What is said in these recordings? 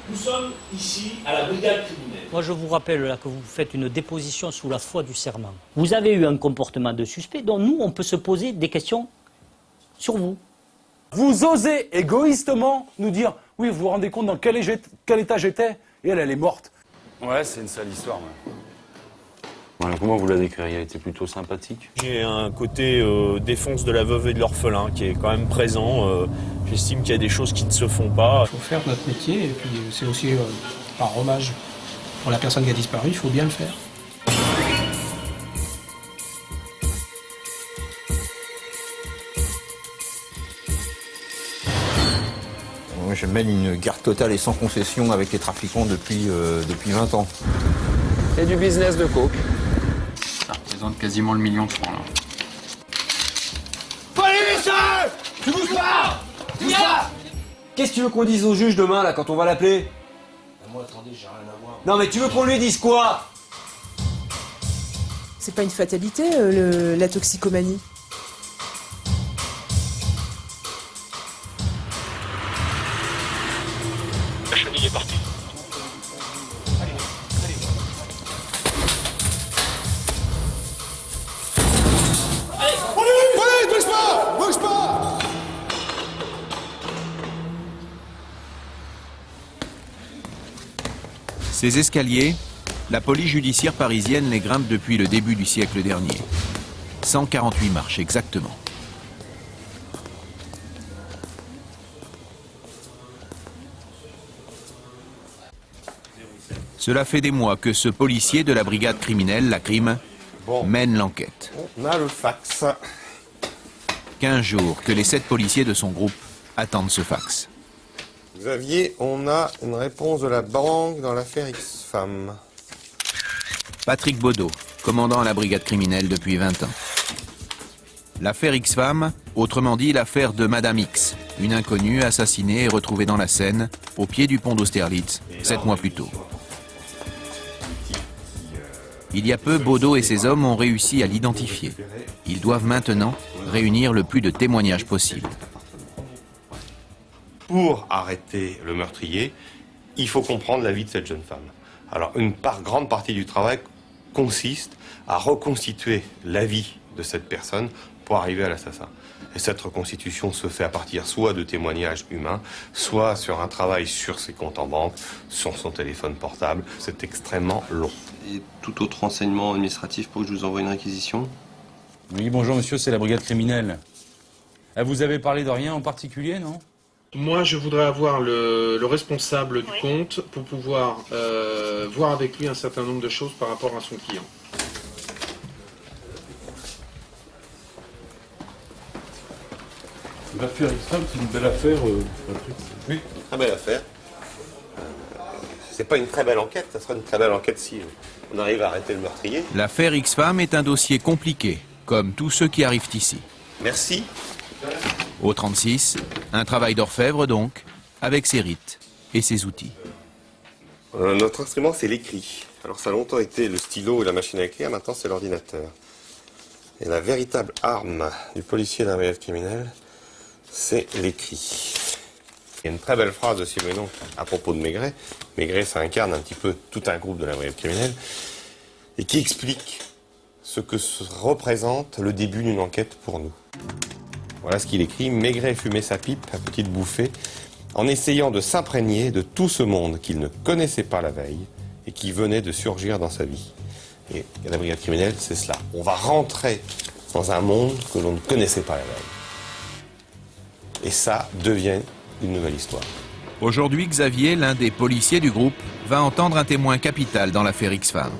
Nous sommes ici à la brigade criminelle. Moi, je vous rappelle là que vous faites une déposition sous la foi du serment. Vous avez eu un comportement de suspect dont nous, on peut se poser des questions sur vous. Vous osez égoïstement nous dire « Oui, vous vous rendez compte dans quel état j'étais ?» Et elle est morte. Ouais, c'est une sale histoire. Ouais. Voilà, comment vous la décririez? Elle était plutôt sympathique. J'ai un côté défense de la veuve et de l'orphelin qui est quand même présent. J'estime qu'il y a des choses qui ne se font pas. Il faut faire notre métier et puis c'est aussi par hommage pour la personne qui a disparu, il faut bien le faire. Moi, je mène une guerre totale et sans concession avec les trafiquants depuis 20 ans. C'est du business de coke. Ça représente quasiment le million de francs, là. Police! Tu bouges pas! Bouge pas! Qu'est-ce que tu veux qu'on dise au juge demain, là, quand on va l'appeler? Moi, attendez, j'ai rien à voir. Non, mais tu veux qu'on lui dise quoi? C'est pas une fatalité, la toxicomanie. La chenille est partie. Ces escaliers, la police judiciaire parisienne les grimpe depuis le début du siècle dernier. 148 marches exactement. Cela fait des mois que ce policier de la brigade criminelle, la crime, mène l'enquête. On a le fax. 15 jours que les 7 policiers de son groupe attendent ce fax. Xavier, on a une réponse de la banque dans l'affaire X-Femme. Patrick Baudot, commandant à la brigade criminelle depuis 20 ans. L'affaire X-Femme, autrement dit l'affaire de Madame X, une inconnue assassinée et retrouvée dans la Seine, au pied du pont d'Austerlitz, 7 mois plus tôt. Il y a peu, Baudot et ses hommes ont réussi à l'identifier. Ils doivent maintenant réunir le plus de témoignages possible. Pour arrêter le meurtrier, il faut comprendre la vie de cette jeune femme. Alors, grande partie du travail consiste à reconstituer la vie de cette personne pour arriver à l'assassin. Et cette reconstitution se fait à partir soit de témoignages humains, soit sur un travail sur ses comptes en banque, sur son téléphone portable. C'est extrêmement long. Et tout autre renseignement administratif pour que je vous envoie une réquisition? Oui, bonjour monsieur, c'est la brigade criminelle. Vous avez parlé de rien en particulier, non? Moi, je voudrais avoir le responsable du compte pour pouvoir voir avec lui un certain nombre de choses par rapport à son client. L'affaire X-Femme, c'est une belle affaire, Patrick. Oui, très belle affaire. C'est pas une très belle enquête, ça sera une très belle enquête si on arrive à arrêter le meurtrier. L'affaire X-Femme est un dossier compliqué, comme tous ceux qui arrivent ici. Merci. Au 36, un travail d'orfèvre donc, avec ses rites et ses outils. Notre instrument, c'est l'écrit. Alors ça a longtemps été le stylo et la machine à écrire, maintenant c'est l'ordinateur. Et la véritable arme du policier d'un brigade criminel, c'est l'écrit. Il y a une très belle phrase de Simenon à propos de Maigret. Maigret, ça incarne un petit peu tout un groupe de la brigade criminelle et qui explique ce que représente le début d'une enquête pour nous. Voilà ce qu'il écrit. Maigret fumait sa pipe à petites bouffées en essayant de s'imprégner de tout ce monde qu'il ne connaissait pas la veille et qui venait de surgir dans sa vie. Et la brigade criminelle, c'est cela. On va rentrer dans un monde que l'on ne connaissait pas la veille. Et ça devient une nouvelle histoire. Aujourd'hui, Xavier, l'un des policiers du groupe, va entendre un témoin capital dans l'affaire X-Femme.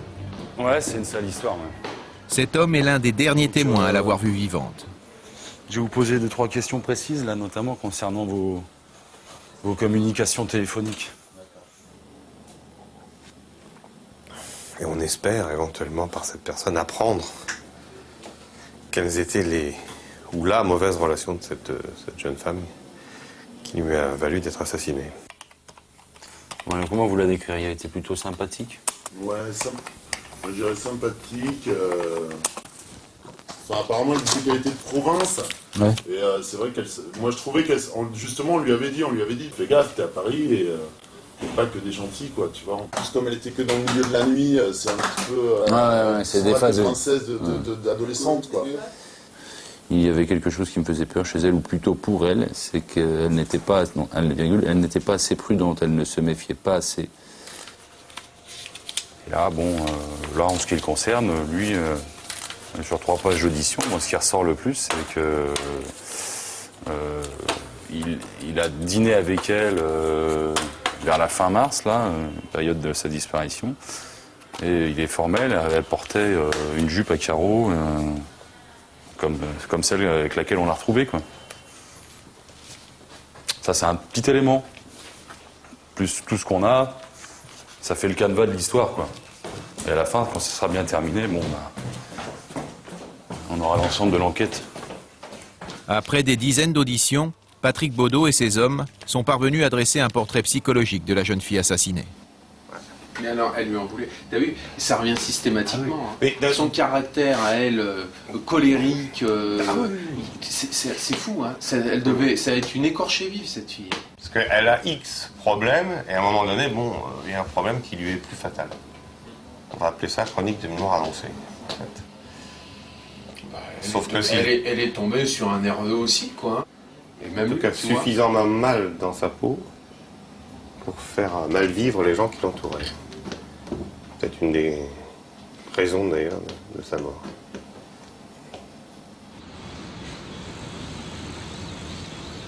Ouais, c'est une sale histoire, même. Cet homme est l'un des derniers témoins à l'avoir vue vivante. Je vais vous poser 2-3 questions précises, là, notamment concernant vos communications téléphoniques. Et on espère éventuellement par cette personne apprendre quelles étaient la mauvaise relation de cette jeune femme qui lui a valu d'être assassinée. Ouais, comment vous la décririez? Elle était plutôt sympathique? Ouais, je dirais sympathique. Enfin, apparemment, elle disait qu'elle était de province. Ouais. Et c'est vrai moi je trouvais justement, on lui avait dit, fais gaffe, t'es à Paris et Pas que des gentils, quoi, tu vois. En plus, comme elle était que dans le milieu de la nuit, c'est un petit peu... c'est des phases... princesse d'adolescente, quoi. Il y avait quelque chose qui me faisait peur chez elle, ou plutôt pour elle, c'est qu'elle n'était pas, elle n'était pas assez prudente, elle ne se méfiait pas assez. Et là, là, en ce qui le concerne, lui, sur 3 pages d'audition, moi, ce qui ressort le plus, c'est que il a dîné avec elle vers la fin mars, là, période de sa disparition, et il est formel, elle portait une jupe à carreaux. Comme celle avec laquelle on l'a retrouvée, quoi. Ça, c'est un petit élément. Plus tout ce qu'on a, ça fait le canevas de l'histoire, quoi. Et à la fin, quand ce sera bien terminé, on aura l'ensemble de l'enquête. Après des dizaines d'auditions, Patrick Baudot et ses hommes sont parvenus à dresser un portrait psychologique de la jeune fille assassinée. Mais alors, elle lui en voulait. T'as vu, ça revient systématiquement. Hein. Son caractère à elle, colérique, c'est fou. Hein. Ça va être une écorchée vive, cette fille. Parce qu'elle a X problèmes, et à un moment donné, il y a un problème qui lui est plus fatal. On va appeler ça chronique de mémoire annoncée, en fait. Sauf que si... Elle est tombée sur un nerveux aussi, quoi. Et même en tout cas, suffisamment mal dans sa peau pour faire mal vivre les gens qui l'entouraient. Peut-être une des raisons d'ailleurs de sa mort.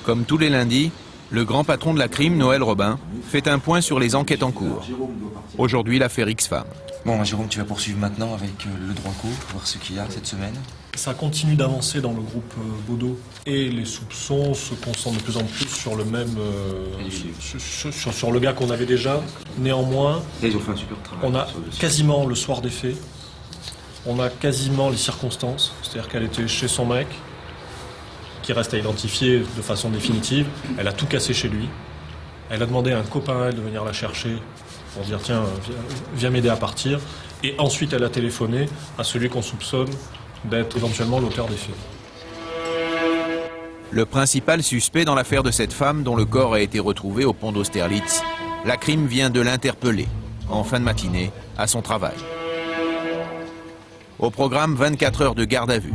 Comme tous les lundis, le grand patron de la crime, Noël Robin, fait un point sur les enquêtes en cours. Aujourd'hui, l'affaire X-Femme. Bon, Jérôme, tu vas poursuivre maintenant avec le droit co, voir ce qu'il y a cette semaine. Ça continue d'avancer dans le groupe Baudot et les soupçons se concentrent de plus en plus sur le même, sur le gars qu'on avait déjà. Néanmoins, ils ont fait un super travail. On a quasiment le soir des faits, on a quasiment les circonstances, c'est-à-dire qu'elle était chez son mec, qui reste à identifier de façon définitive. Elle a tout cassé chez lui. Elle a demandé à un copain à elle de venir la chercher pour dire tiens, viens m'aider à partir. Et ensuite, elle a téléphoné à celui qu'on soupçonne d'être éventuellement l'auteur des faits. Le principal suspect dans l'affaire de cette femme dont le corps a été retrouvé au pont d'Austerlitz, la crime vient de l'interpeller, en fin de matinée, à son travail. Au programme, 24 heures de garde à vue.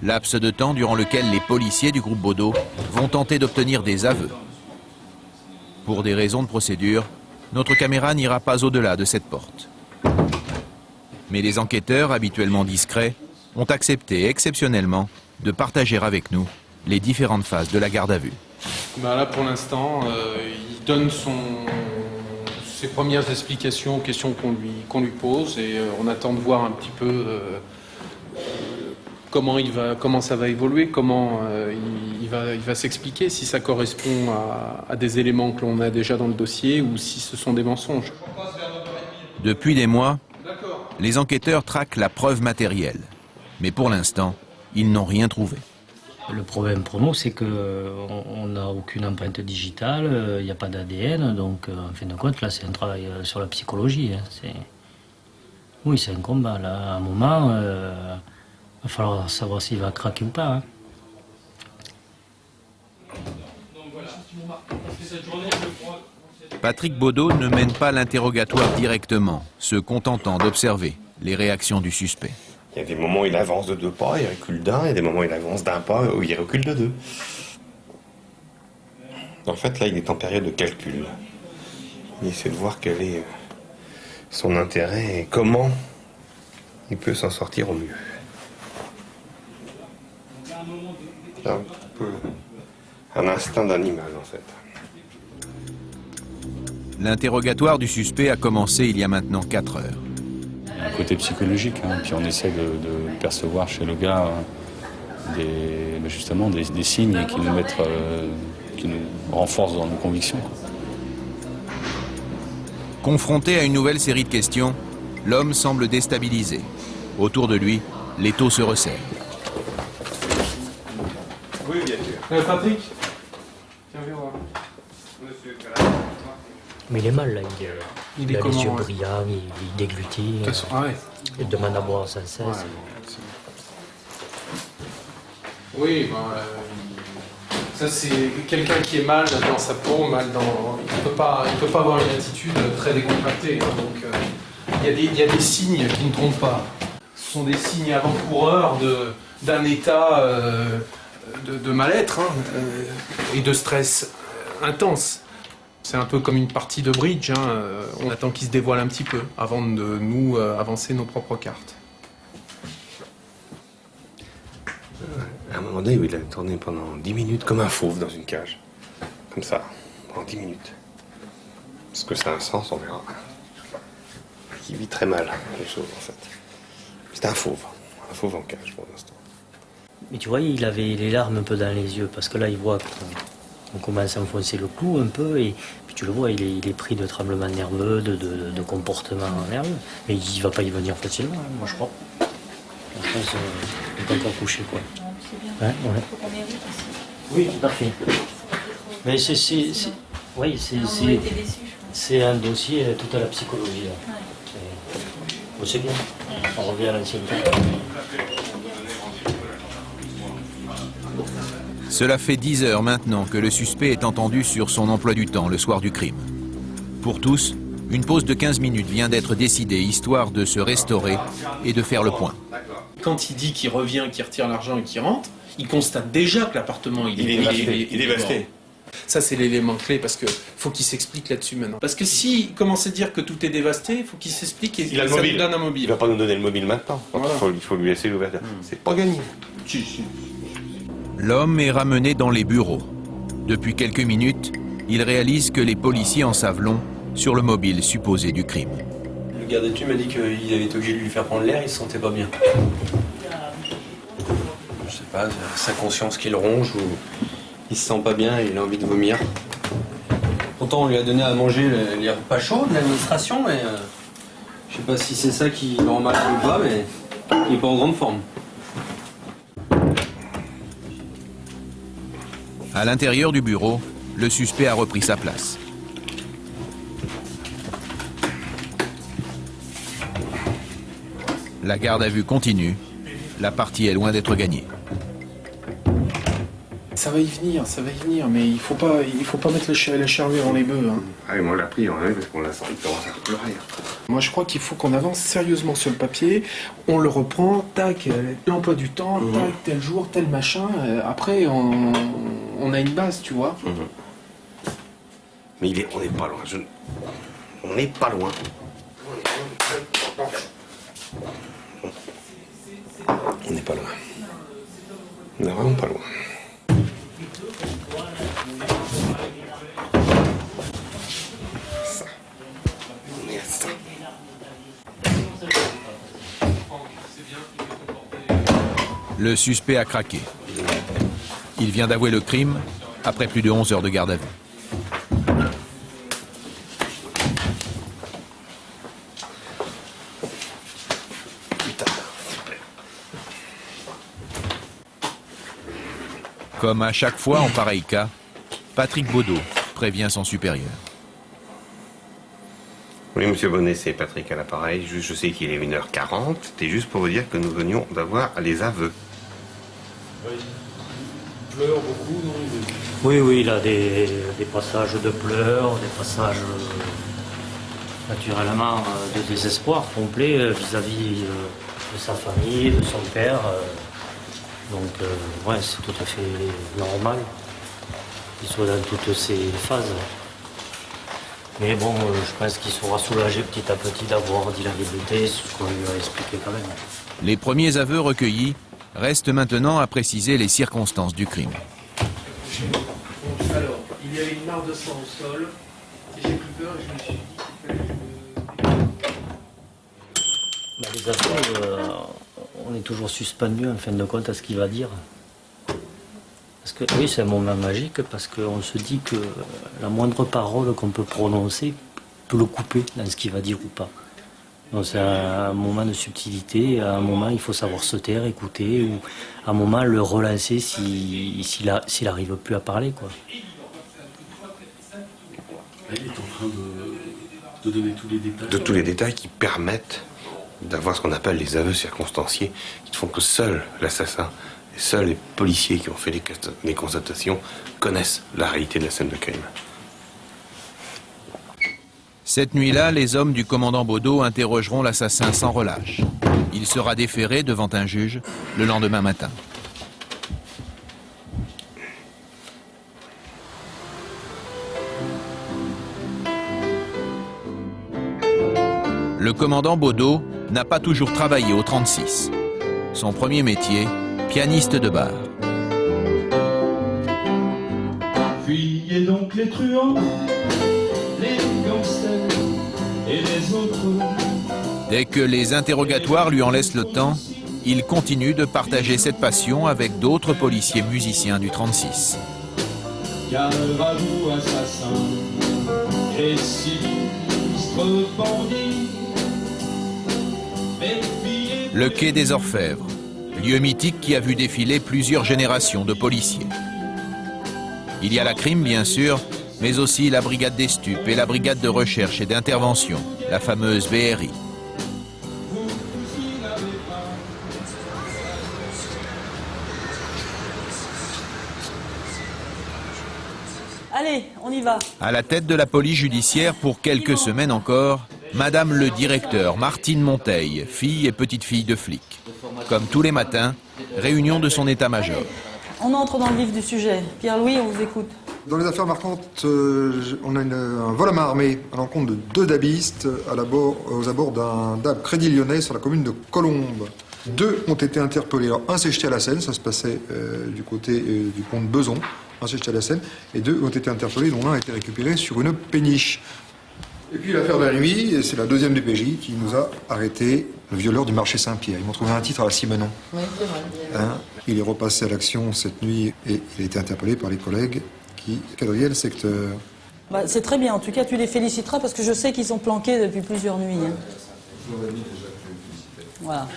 Laps de temps durant lequel les policiers du groupe Baudot vont tenter d'obtenir des aveux. Pour des raisons de procédure, notre caméra n'ira pas au-delà de cette porte. Mais les enquêteurs, habituellement discrets, ont accepté exceptionnellement de partager avec nous les différentes phases de la garde à vue. Là, pour l'instant, il donne ses premières explications aux questions qu'on lui pose et on attend de voir un petit peu comment ça va évoluer, comment il va s'expliquer, si ça correspond à des éléments que l'on a déjà dans le dossier ou si ce sont des mensonges. Depuis des mois, les enquêteurs traquent la preuve matérielle. Mais pour l'instant, ils n'ont rien trouvé. Le problème pour nous, c'est qu'on n'a aucune empreinte digitale, il n'y a pas d'ADN, donc en fin de compte, là, c'est un travail sur la psychologie. Hein. Oui, c'est un combat. Là, à un moment, il va falloir savoir s'il va craquer ou pas. Hein. Patrick Baudot ne mène pas l'interrogatoire directement, se contentant d'observer les réactions du suspect. Il y a des moments où il avance de 2 pas, il recule d'1, il y a des moments où il avance d'1 pas, où il recule de 2. En fait, là, il est en période de calcul. Il essaie de voir quel est son intérêt et comment il peut s'en sortir au mieux. C'est un peu un instinct d'animal, en fait. L'interrogatoire du suspect a commencé il y a maintenant 4 heures. Un côté psychologique, hein. Puis on essaie de percevoir chez le gars justement des signes qui nous renforcent dans nos convictions. Confronté à une nouvelle série de questions, l'homme semble déstabilisé. Autour de lui, l'étau se resserre. Oui, bien sûr. Patrick, tiens, viens voir. Mais il est mal, là. Il a est les yeux comment, brillants, il déglutit. Ouais. Il demande à boire sans cesse. Oui, Ça, c'est quelqu'un qui est mal dans sa peau, mal dans... Il peut pas avoir une attitude très décontractée. Hein, donc, il y a des signes qui ne trompent pas. Ce sont des signes avant-coureurs d'un état de mal-être et de stress intense. C'est un peu comme une partie de bridge. Hein, on attend qu'il se dévoile un petit peu avant de nous avancer nos propres cartes. À un moment donné, il a tourné pendant 10 minutes comme un fauve dans une cage. Comme ça, pendant 10 minutes. Est-ce que ça a un sens, on verra. Il vit très mal, les choses, en fait. C'est un fauve en cage pour l'instant. Mais tu vois, il avait les larmes un peu dans les yeux, parce que là, il voit qu'on commence à enfoncer le clou un peu, et puis tu le vois, il est pris de tremblements nerveux, de comportements nerveux. Mais il va pas y venir facilement, hein, moi je crois. Je pense qu'il n'est pas encore couché, quoi. C'est bien. Ouais, ouais. Il faut qu'on mérite aussi. Oui, tout à fait. Mais c'est un dossier tout à la psychologie. Là. Ouais. Bon, c'est bien. On revient à l'ancienne temps. Cela fait 10 heures maintenant que le suspect est entendu sur son emploi du temps le soir du crime. Pour tous, une pause de 15 minutes vient d'être décidée, histoire de se restaurer et de faire le point. Quand il dit qu'il revient, qu'il retire l'argent et qu'il rentre, il constate déjà que l'appartement il est dévasté. Ça, c'est l'élément clé, parce qu'il faut qu'il s'explique là-dessus maintenant. Parce que s'il commence à dire que tout est dévasté, il faut qu'il s'explique et ça nous donne un mobile. Il va pas nous donner le mobile maintenant. Voilà. Il faut lui laisser l'ouverture. C'est pas gagné. L'homme est ramené dans les bureaux. Depuis quelques minutes, il réalise que les policiers en savent long sur le mobile supposé du crime. Le garde à vue m'a dit qu'il avait été obligé de lui faire prendre l'air, il se sentait pas bien. Je sais pas, sa conscience qui le ronge ou il se sent pas bien et il a envie de vomir. Pourtant on lui a donné à manger les repas chauds de l'administration, mais je sais pas si c'est ça qui le rend malade ou pas, mais il est pas en grande forme. À l'intérieur du bureau, le suspect a repris sa place. La garde à vue continue. La partie est loin d'être gagnée. Ça va y venir, mais il faut pas mettre la charrue avant les bœufs. Hein. Ah, mais on l'a pris, parce qu'on l'a senti, il commence à pleurer. Moi, je crois qu'il faut qu'on avance sérieusement sur le papier. On le reprend, tac, l'emploi du temps, tac, tel jour, tel machin. Après, on a une base, tu vois. Mais on n'est pas loin. On n'est pas loin. On n'est pas loin. On n'est vraiment pas loin. Ça. On est à ça. Le suspect a craqué. Il vient d'avouer le crime après plus de 11 heures de garde à vue. Comme à chaque fois en pareil cas, Patrick Baudot prévient son supérieur. Oui, monsieur Bonnet, c'est Patrick à l'appareil. Je sais qu'il est 1h40. C'était juste pour vous dire que nous venions d'avoir les aveux. Il pleure beaucoup, non? Oui, il a des passages de pleurs, des passages naturellement de désespoir complet vis-à-vis de sa famille, de son père. Donc, ouais, c'est tout à fait normal qu'il soit dans toutes ces phases. Mais bon, je pense qu'il sera soulagé petit à petit d'avoir dit la vérité, ce qu'on lui a expliqué quand même. Les premiers aveux recueillis restent maintenant à préciser les circonstances du crime. Alors, il y avait une mare de sang au sol, et j'ai pris peur et je me suis dit... Les aveux, on est toujours suspendu en fin de compte à ce qu'il va dire. Parce que oui, c'est un moment magique parce qu'on se dit que la moindre parole qu'on peut prononcer peut le couper dans ce qu'il va dire ou pas. Donc c'est un moment de subtilité, à un moment il faut savoir se taire, écouter, ou à un moment le relancer s'il n'arrive plus à parler, quoi. Il est en train de donner tous les détails. De tous les détails qui permettent d'avoir ce qu'on appelle les aveux circonstanciés, qui ne font que seul l'assassin Seuls les policiers qui ont fait les constatations connaissent la réalité de la scène de crime. Cette nuit-là, les hommes du commandant Baudot interrogeront l'assassin sans relâche. Il sera déféré devant un juge le lendemain matin. Le commandant Baudot n'a pas toujours travaillé au 36. Son premier métier, pianiste de bar. Fuyez donc les truands, les gangsters et les autres. Dès que les interrogatoires lui en laissent le temps, il continue de partager cette passion avec d'autres policiers musiciens du 36. Gare à vous, assassins et sinistres bandits. Le quai des Orfèvres, lieu mythique qui a vu défiler plusieurs générations de policiers. Il y a la crime, bien sûr, mais aussi la brigade des stupes et la brigade de recherche et d'intervention, la fameuse BRI. Allez, on y va. À la tête de la police judiciaire pour quelques semaines encore, Madame le directeur Martine Monteil, fille et petite-fille de flic. Comme tous les matins, réunion de son état-major. On entre dans le vif du sujet. Pierre-Louis, on vous écoute. Dans les affaires marquantes, on a un vol à main armée à l'encontre de 2 dabistes aux abords d'un DAB Crédit Lyonnais sur la commune de Colombes. 2 ont été interpellés. Alors, un s'est jeté à la Seine, ça se passait du côté du pont de Beson. Un s'est jeté à la Seine, et 2 ont été interpellés, dont l'un a été récupéré sur une péniche. Et puis l'affaire de la nuit, c'est la 2e du PJ qui nous a arrêté, le violeur du marché Saint-Pierre. Ils m'ont trouvé un titre à la Simenon. Oui, c'est vrai. Il est repassé à l'action cette nuit et il a été interpellé par les collègues qui quadrillaient le secteur. Bah, c'est très bien. En tout cas, tu les féliciteras parce que je sais qu'ils sont planqués depuis plusieurs nuits. Voilà.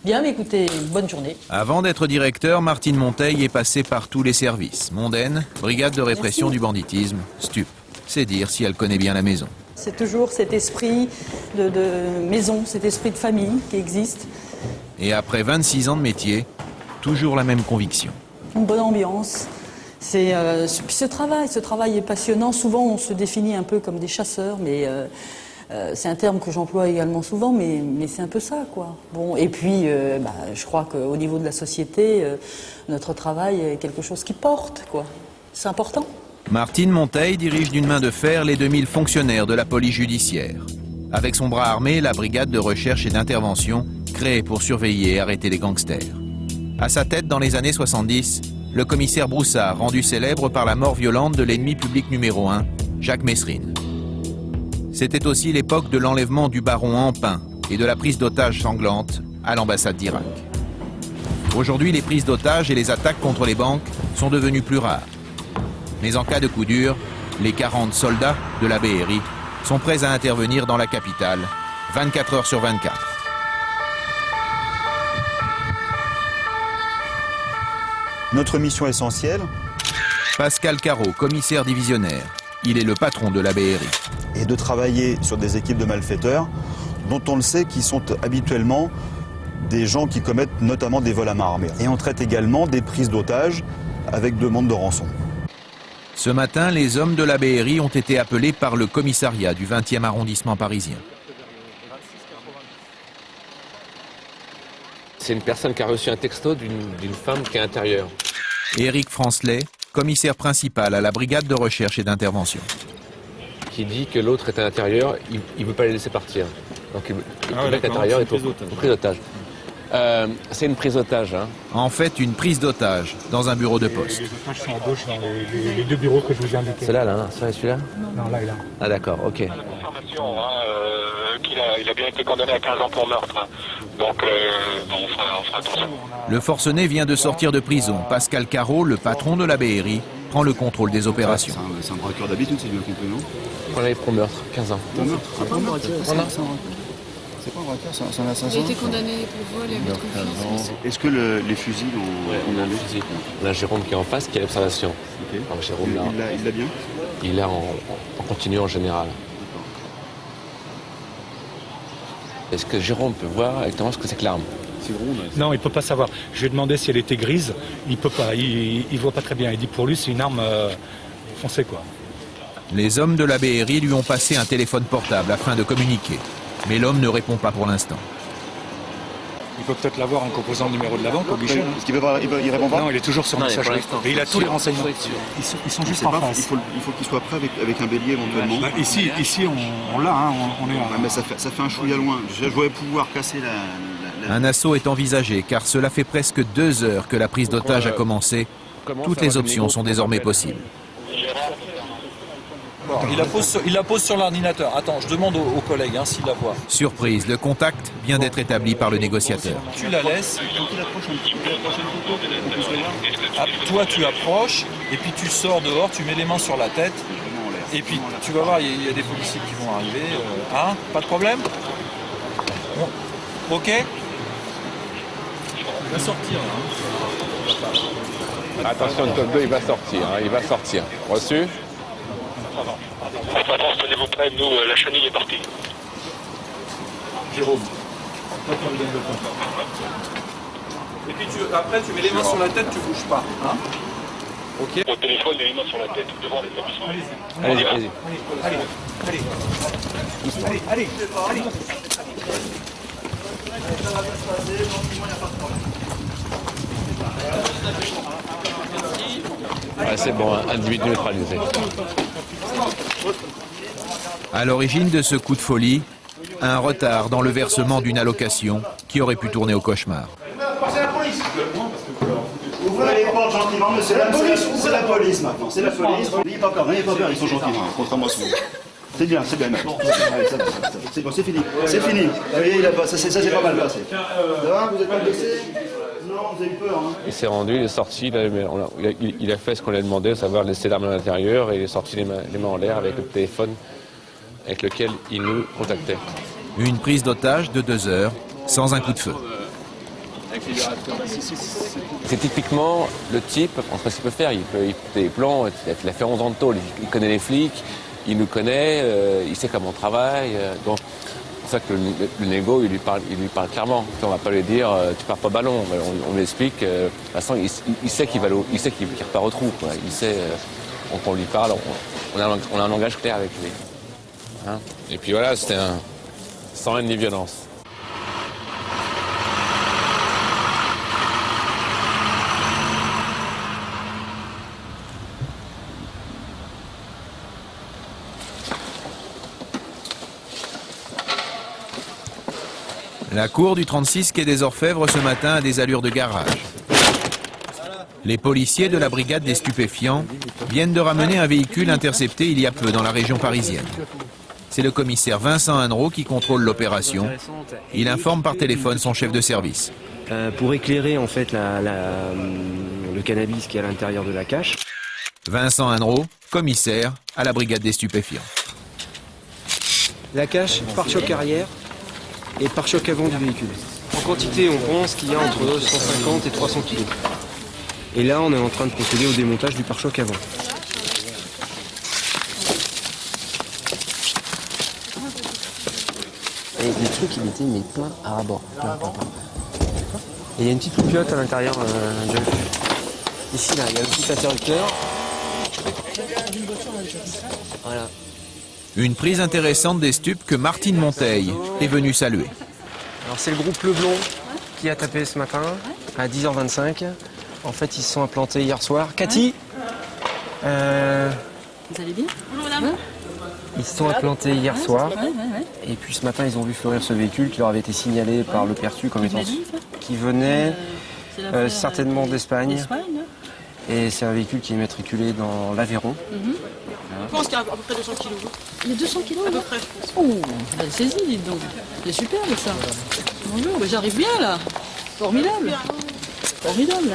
Bien, mais écoutez, bonne journée. Avant d'être directeur, Martine Monteil est passée par tous les services. Mondaine, brigade de répression du banditisme, stup. C'est dire si elle connaît bien la maison. C'est toujours cet esprit de maison, cet esprit de famille qui existe. Et après 26 ans de métier, toujours la même conviction. Une bonne ambiance. Ce travail est passionnant. Souvent, on se définit un peu comme des chasseurs, mais c'est un terme que j'emploie également souvent, mais c'est un peu ça, quoi. Bon, et puis, je crois qu'au niveau de la société, notre travail est quelque chose qui porte, quoi. C'est important. Martine Monteil dirige d'une main de fer les 2000 fonctionnaires de la police judiciaire. Avec son bras armé, la brigade de recherche et d'intervention, créée pour surveiller et arrêter les gangsters. À sa tête, dans les années 70, le commissaire Broussard, rendu célèbre par la mort violente de l'ennemi public numéro 1, Jacques Messrine. C'était aussi l'époque de l'enlèvement du baron Ampin et de la prise d'otages sanglante à l'ambassade d'Irak. Aujourd'hui, les prises d'otages et les attaques contre les banques sont devenues plus rares. Mais en cas de coup dur, les 40 soldats de la BRI sont prêts à intervenir dans la capitale, 24 heures sur 24. Notre mission essentielle. Pascal Carreau, commissaire divisionnaire. Il est le patron de la BRI. Et de travailler sur des équipes de malfaiteurs dont on le sait qui sont habituellement des gens qui commettent notamment des vols à main armée. Et on traite également des prises d'otages avec demande de rançon. Ce matin, les hommes de la BRI ont été appelés par le commissariat du 20e arrondissement parisien. C'est une personne qui a reçu un texto d'une femme qui est intérieure. Éric Francelet, commissaire principal à la brigade de recherche et d'intervention. Qui dit que l'autre est à l'intérieur, il ne veut pas les laisser partir. Donc le mec intérieur est en prise d'otage. C'est une prise d'otage. Hein. En fait, une prise d'otage dans un bureau de poste. Les otages sont à gauche dans les 2 bureaux que je vous ai indiqués. C'est là, hein, celui-là ? Non, là et là. Ah d'accord, ok. Information, qu'il a bien été condamné à 15 ans pour meurtre. Hein. Donc, on fera attention. Le forcené vient de sortir de prison. Pascal Carreau, le patron de la BRI, prend le contrôle des opérations. C'est un braqueur d'habitude, c'est bien compris, non ? Condamné pour meurtre, 15 ans. Pour meurtre ? C'est pas un braqueur, c'est pas un braqueur, c'est un assassin. Il a été condamné pour vol et abus de confiance. Est-ce que les fusils ont un fusil ? On a Jérôme qui est en face, qui a l'observation. Okay. Alors Jérôme, là, il l'a bien ? Il l'a en continu en général. Est-ce que Jérôme peut voir exactement ce que c'est que l'arme ? Non, il ne peut pas savoir. Je lui ai demandé si elle était grise. Il peut pas. Il voit pas très bien. Il dit pour lui, c'est une arme foncée, quoi. Les hommes de la BRI lui ont passé un téléphone portable afin de communiquer. Mais l'homme ne répond pas pour l'instant. Il peut peut-être l'avoir en composant le numéro de la banque au guichet. Est-ce qu'il répond pas? Non, il est toujours sur messagerie. Et il a tous les renseignements. Ils sont juste en face. Il faut qu'il soit prêt avec un bélier éventuellement. Bah, ici on l'a, hein, on est ouais, mais ça fait un chouïa loin. Je voudrais pouvoir casser la... Un assaut est envisagé car cela fait presque 2 heures que la prise d'otage a commencé. Toutes les options sont désormais possibles. Il la pose sur l'ordinateur. Attends, je demande aux collègues s'ils la voient. Surprise, le contact vient d'être établi par le négociateur. Tu la laisses. Toi, tu approches, et puis tu sors dehors, tu mets les mains sur la tête, et puis tu vas voir, il y a des policiers qui vont arriver. Hein, pas de problème? Bon. Ok? Il va sortir. Attention, le top 2, il va sortir. Il va sortir. Reçu? Attends, tenez-vous prêts, nous, la chenille est partie. Jérôme. Et puis après, tu mets les mains sur la tête, tu bouges pas. Hein? Ok. Au téléphone, les mains sur la tête, devant les hommes. Allez-y, allez-y. Ouais, c'est bon, un individu neutralisé. À l'origine de ce coup de folie, un retard dans le versement d'une allocation qui aurait pu tourner au cauchemar. C'est la police. Ouvrez les portes gentiment, monsieur. C'est la police maintenant. C'est la police. N'ayez pas peur, ils sont gentils, contrairement à ce que vous. C'est bien, Allez, ça va. C'est bon, c'est fini. C'est fini. Vous voyez, ça s'est pas mal passé. Ça va, vous êtes pas blessé? Non, vous avez eu peur, hein? Il s'est rendu, il est sorti, il a fait ce qu'on lui a demandé, à savoir laisser l'arme à l'intérieur, et il est sorti les mains en l'air avec le téléphone avec lequel il nous contactait. Une prise d'otage de 2 heures, sans un coup de feu. C'est typiquement le type, entre ce qu'il peut faire, il fait des plans, il a fait 11 ans de tôle, il connaît les flics, il nous connaît, il sait comment on travaille, donc c'est pour ça que le négo, il lui parle clairement. On va pas lui dire tu pars pas ballon. On lui explique. De toute façon, il sait qu'il repart au trou. Quoi. Il sait. On lui parle. On a un langage clair avec lui. Hein? Et puis voilà, c'était sans haine ni violence. La cour du 36 quai des Orfèvres ce matin a des allures de garage. Les policiers de la brigade des stupéfiants viennent de ramener un véhicule intercepté il y a peu dans la région parisienne. C'est le commissaire Vincent Hannereau qui contrôle l'opération. Il informe par téléphone son chef de service. Pour éclairer en fait le cannabis qui est à l'intérieur de la cache. Vincent Hannereau, commissaire à la brigade des stupéfiants. La cache, pare-choc arrière et pare-choc avant du véhicule. En quantité, on pense qu'il y a entre 150 et 300 kg. Et là, on est en train de procéder au démontage du pare-choc avant. Et les trucs, il était plein à bord. Plein. Et il y a une petite loupiote à l'intérieur. Ici, là, il y a le petit interrupteur. Voilà. Une prise intéressante des stupes que Martine Monteil est venue saluer. Alors c'est le groupe Leblon qui a tapé ce matin à 10h25. En fait, ils se sont implantés hier soir. Cathy Vous allez bien? Bonjour madame. Ils se sont implantés hier soir. Et puis ce matin, ils ont vu fleurir ce véhicule qui leur avait été signalé par le perçu comme étant qui venait certainement d'Espagne. Et c'est un véhicule qui est matriculé dans l'Aveyron. Je pense qu'il y a à peu près 200 kilos. Il y a 200 kilos à là? peu près, je pense. Oh, belle saisie, dites donc. C'est superbe ça. Bonjour, j'arrive bien là. Formidable. Formidable.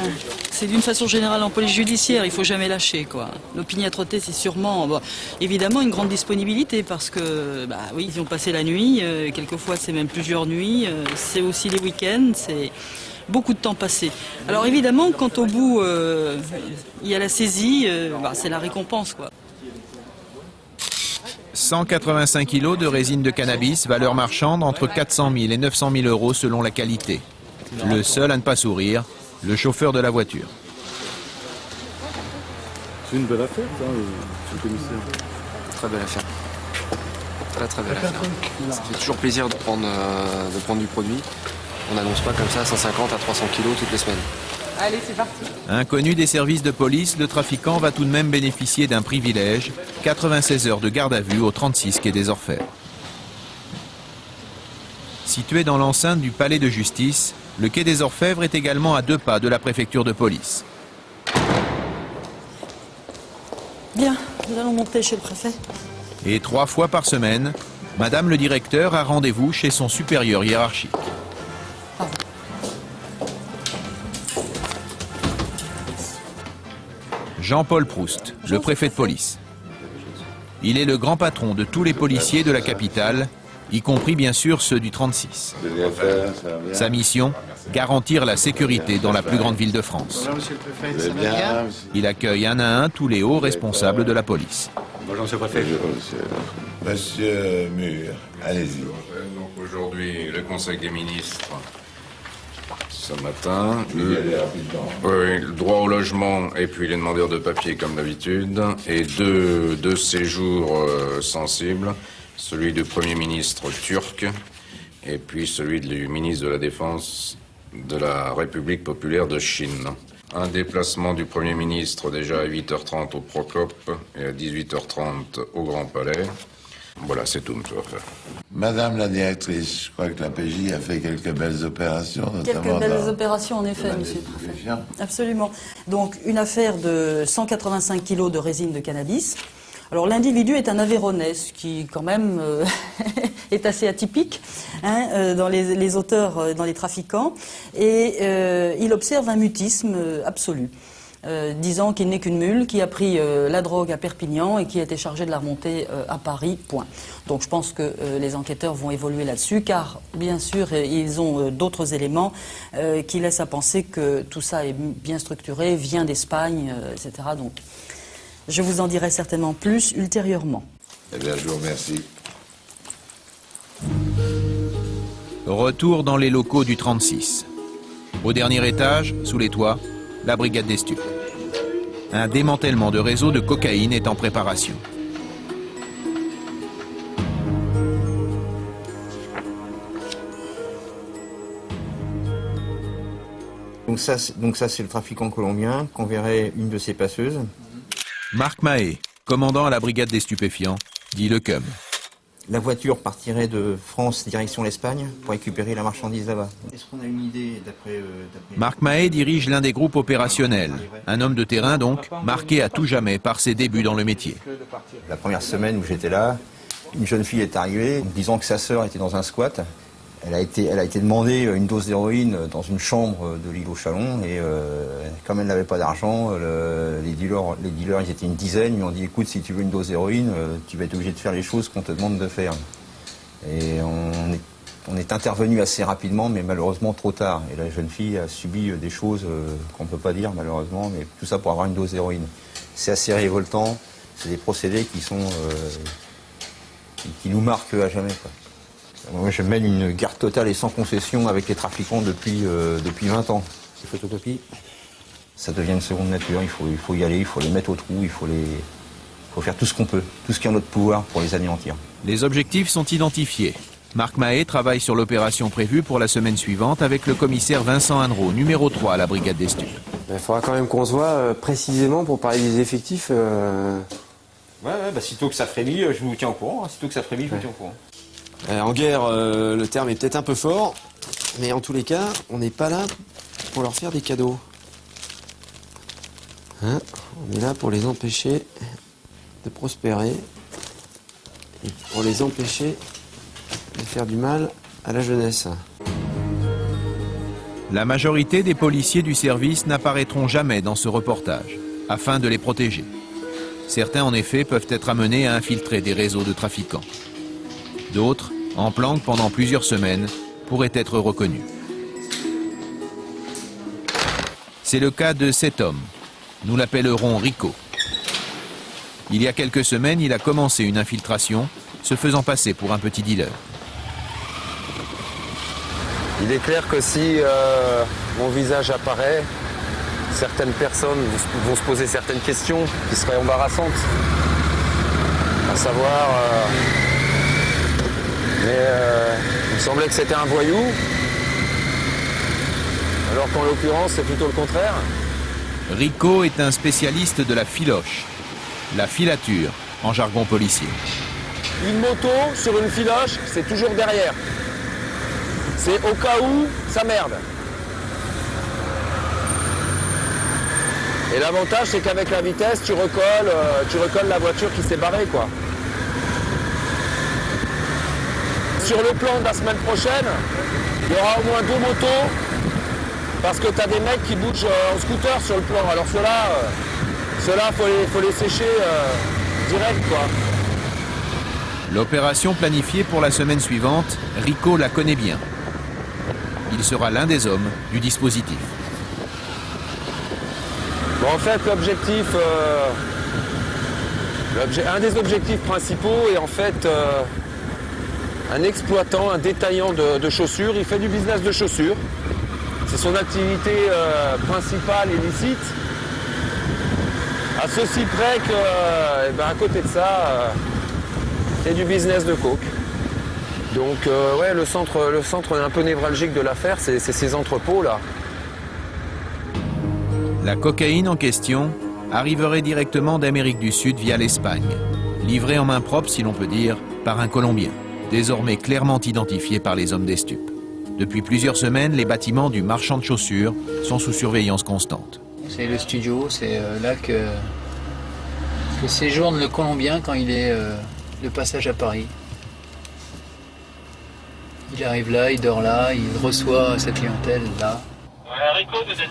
C'est d'une façon générale en police judiciaire, il faut jamais lâcher quoi. L'opiniâtreté, c'est sûrement, évidemment, une grande disponibilité parce que, oui, ils ont passé la nuit. Quelquefois, c'est même plusieurs nuits. C'est aussi les week-ends. C'est beaucoup de temps passé. Alors évidemment, quand au bout, il y a la saisie, c'est la récompense quoi. 185 kilos de résine de cannabis, valeur marchande entre 400 000 et 900 000 euros selon la qualité. Le seul à ne pas sourire, le chauffeur de la voiture. C'est une belle affaire, ça, monsieur le commissaire. Très belle affaire. Très belle affaire. Ça fait toujours plaisir de prendre du produit. On n'annonce pas comme ça 150 à 300 kilos toutes les semaines. Allez, c'est parti. Inconnu des services de police, le trafiquant va tout de même bénéficier d'un privilège, 96 heures de garde à vue au 36 quai des Orfèvres. Situé dans l'enceinte du palais de justice, le quai des Orfèvres est également à 2 pas de la préfecture de police. Bien, nous allons monter chez le préfet. Et 3 fois par semaine, Madame le directeur a rendez-vous chez son supérieur hiérarchique. Jean-Paul Proust, le préfet de police. Il est le grand patron de tous les policiers de la capitale, y compris bien sûr ceux du 36. Sa mission, garantir la sécurité dans la plus grande ville de France. Bonjour monsieur le préfet, ça va bien? Il accueille un à un tous les hauts responsables de la police. Bonjour monsieur le préfet. Monsieur Mur, allez-y. Donc aujourd'hui, le Conseil des ministres, ce matin, le droit au logement et puis les demandeurs de papier comme d'habitude, et deux séjours sensibles, celui du Premier ministre turc et puis celui du ministre de la Défense de la République populaire de Chine. Un déplacement du Premier ministre déjà à 8h30 au Procope et à 18h30 au Grand Palais. Voilà, c'est tout, monsieur le préfet. Madame la directrice, je crois que la PJ a fait quelques belles opérations. Quelques belles opérations, en effet, monsieur le préfet. Absolument. Donc, une affaire de 185 kilos de résine de cannabis. Alors, l'individu est un Aveyronais, ce qui, quand même, est assez atypique dans les auteurs, dans les trafiquants. Et il observe un mutisme absolu. Disant qu'il n'est qu'une mule, qui a pris la drogue à Perpignan et qui a été chargé de la remonter à Paris, point. Donc je pense que les enquêteurs vont évoluer là-dessus, car bien sûr ils ont d'autres éléments qui laissent à penser que tout ça est bien structuré, vient d'Espagne, etc. Donc je vous en dirai certainement plus ultérieurement. Eh bien, je vous remercie. Retour dans les locaux du 36. Au dernier étage, sous les toits, la brigade des stupes. Un démantèlement de réseau de cocaïne est en préparation. Donc ça c'est le trafiquant colombien qu'on verrait une de ses passeuses. Marc Mahé, commandant à la brigade des stupéfiants, dit le CUM. La voiture partirait de France direction l'Espagne pour récupérer la marchandise là-bas. Est-ce qu'on a une idée d'après... Marc Mahé dirige l'un des groupes opérationnels. Un homme de terrain donc, marqué à tout jamais par ses débuts dans le métier. La première semaine où j'étais là, une jeune fille est arrivée disant que sa sœur était dans un squat. Elle a été demandée une dose d'héroïne dans une chambre de l'île aux Chalons et comme elle n'avait pas d'argent, les dealers ils étaient une dizaine, ils lui ont dit écoute, si tu veux une dose d'héroïne, tu vas être obligé de faire les choses qu'on te demande de faire. Et on est intervenu assez rapidement, mais malheureusement trop tard. Et la jeune fille a subi des choses qu'on ne peut pas dire malheureusement, mais tout ça pour avoir une dose d'héroïne. C'est assez révoltant, c'est des procédés qui nous marquent à jamais, quoi. Moi, je mène une guerre totale et sans concession avec les trafiquants depuis 20 ans. Les photocopies, ça devient une seconde nature. Il faut y aller, il faut les mettre au trou, il faut faire tout ce qu'on peut, tout ce qui est en notre pouvoir pour les anéantir. Les objectifs sont identifiés. Marc Mahé travaille sur l'opération prévue pour la semaine suivante avec le commissaire Vincent Hannereau, numéro 3 à la brigade des stupes. Il faudra quand même qu'on se voit précisément pour parler des effectifs. Sitôt que ça frémit, je vous tiens au courant. Sitôt que ça frémit, je vous tiens au courant. En guerre, le terme est peut-être un peu fort, mais en tous les cas, on n'est pas là pour leur faire des cadeaux. On est là pour les empêcher de prospérer et pour les empêcher de faire du mal à la jeunesse. La majorité des policiers du service n'apparaîtront jamais dans ce reportage, afin de les protéger. Certains, en effet, peuvent être amenés à infiltrer des réseaux de trafiquants. D'autres, en planque pendant plusieurs semaines, pourraient être reconnus. C'est le cas de cet homme. Nous l'appellerons Rico. Il y a quelques semaines, il a commencé une infiltration, se faisant passer pour un petit dealer. Il est clair que si mon visage apparaît, certaines personnes vont se poser certaines questions qui seraient embarrassantes. À savoir... il me semblait que c'était un voyou, alors qu'en l'occurrence, c'est plutôt le contraire. Rico est un spécialiste de la filoche, la filature en jargon policier. Une moto sur une filoche, c'est toujours derrière. C'est au cas où ça merde. Et l'avantage, c'est qu'avec la vitesse, tu recolles la voiture qui s'est barrée, quoi. Sur le plan de la semaine prochaine, il y aura au moins 2 motos, parce que tu as des mecs qui bougent en scooter sur le plan. Alors ceux-là, faut les sécher direct, quoi. L'opération planifiée pour la semaine suivante, Rico la connaît bien. Il sera l'un des hommes du dispositif. Bon, en fait, un des objectifs principaux est en fait un exploitant, un détaillant de chaussures. Il fait du business de chaussures. C'est son activité principale et licite. À ceci près que, à côté de ça, c'est du business de coke. Donc, ouais, le centre un peu névralgique de l'affaire, c'est ces entrepôts-là. La cocaïne en question arriverait directement d'Amérique du Sud via l'Espagne, livrée en main propre, si l'on peut dire, par un Colombien, désormais clairement identifié par les hommes des stupes. Depuis plusieurs semaines, les bâtiments du marchand de chaussures sont sous surveillance constante. C'est le studio, c'est là que séjourne le Colombien quand il est de passage à Paris. Il arrive là, il dort là, il reçoit sa clientèle là. Rico de Denis.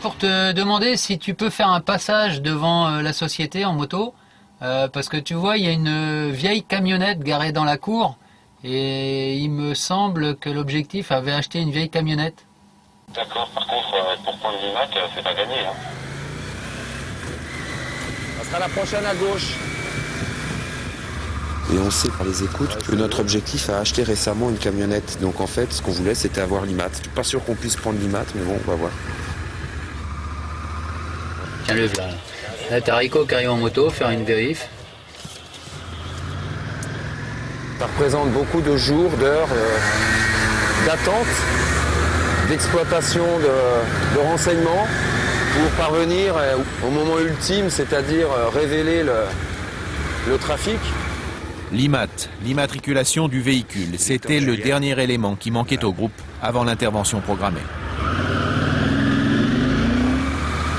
Pour te demander si tu peux faire un passage devant la société en moto, parce que tu vois, il y a une vieille camionnette garée dans la cour, et il me semble que l'objectif avait acheté une vieille camionnette. D'accord, par contre, pour prendre l'IMAC, c'est pas gagné. Hein. Ça sera la prochaine à gauche. Et on sait par les écoutes que notre objectif a acheté récemment une camionnette. Donc en fait, ce qu'on voulait, c'était avoir l'IMAT. Je suis pas sûr qu'on puisse prendre l'IMAT, mais bon, on va voir. Tiens, le voilà. Là, t'as Rico qui arrive en moto, faire une vérif. Ça représente beaucoup de jours, d'heures d'attente, d'exploitation de renseignements pour parvenir au moment ultime, c'est-à-dire révéler le trafic. L'IMAT, l'immatriculation du véhicule, c'était le dernier élément qui manquait au groupe avant l'intervention programmée.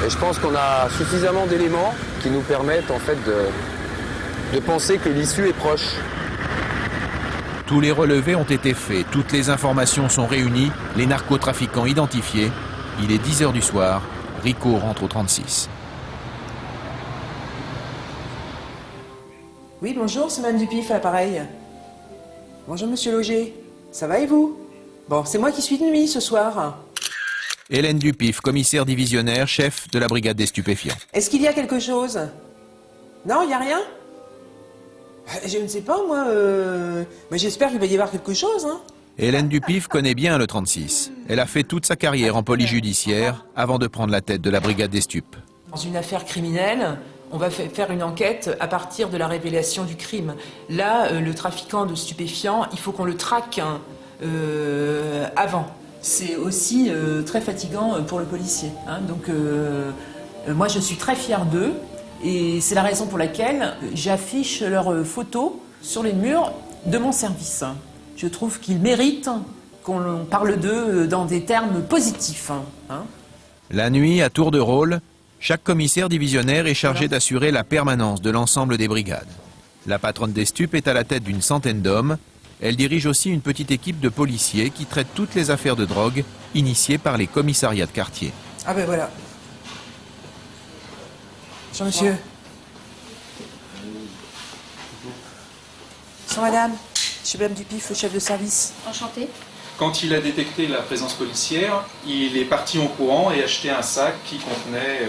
Et je pense qu'on a suffisamment d'éléments qui nous permettent en fait de penser que l'issue est proche. Tous les relevés ont été faits, toutes les informations sont réunies, les narcotrafiquants identifiés. Il est 10h du soir, Rico rentre au 36. Oui, bonjour, c'est Mme Dupif à l'appareil. Bonjour, monsieur Loger. Ça va et vous? Bon, c'est moi qui suis de nuit ce soir. Hélène Dupif, commissaire divisionnaire, chef de la brigade des stupéfiants. Est-ce qu'il y a quelque chose? Non, il n'y a rien? Je ne sais pas, moi. Mais j'espère qu'il va y avoir quelque chose, hein. Hélène Dupif connaît bien le 36. Elle a fait toute sa carrière en police judiciaire avant de prendre la tête de la brigade des stupes. Dans une affaire criminelle, on va faire une enquête à partir de la révélation du crime. Là, le trafiquant de stupéfiants, il faut qu'on le traque avant. C'est aussi très fatigant pour le policier. Hein. Donc, moi, je suis très fière d'eux. Et c'est la raison pour laquelle j'affiche leurs photos sur les murs de mon service. Je trouve qu'ils méritent qu'on parle d'eux dans des termes positifs. Hein. La nuit, à tour de rôle, chaque commissaire divisionnaire est chargé d'assurer la permanence de l'ensemble des brigades. La patronne des stupes est à la tête d'une centaine d'hommes. Elle dirige aussi une petite équipe de policiers qui traite toutes les affaires de drogue initiées par les commissariats de quartier. Ah ben voilà. Bonjour monsieur. Bonjour madame. Je suis Mme Dupif, le chef de service. Enchanté. Quand il a détecté la présence policière, il est parti en courant et acheté un sac qui contenait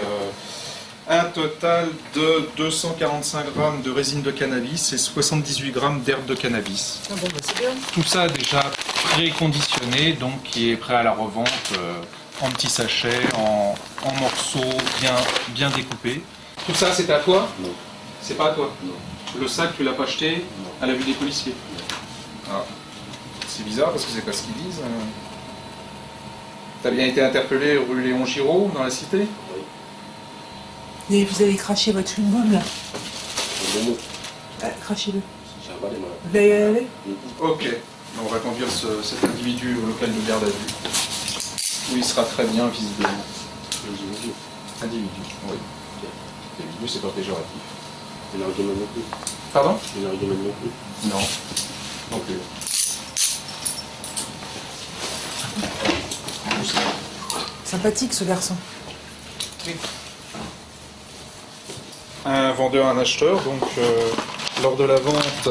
un total de 245 grammes de résine de cannabis et 78 grammes d'herbe de cannabis. Ah bon, bah c'est bien. Tout ça déjà préconditionné, donc qui est prêt à la revente en petits sachets, en morceaux bien découpés. Tout ça, c'est à toi? Non. C'est pas à toi? Non. Le sac, tu l'as pas acheté à la vue des policiers? Ah. C'est bizarre parce que c'est pas ce qu'ils disent. T'as bien été interpellé rue Léon Giraud, dans la cité? Oui. Et vous avez craché votre chewing-gum là? Crachez-le. Vous l'avez avalé? Ok. On va conduire cet individu au local de garde à vue, où il sera très bien visiblement. Individu, oui. Individu, c'est pas péjoratif. Une argument non plus. Pardon? Une argument non plus. Non. Non plus. Sympathique ce garçon. Oui. Un vendeur, un acheteur, donc lors de la vente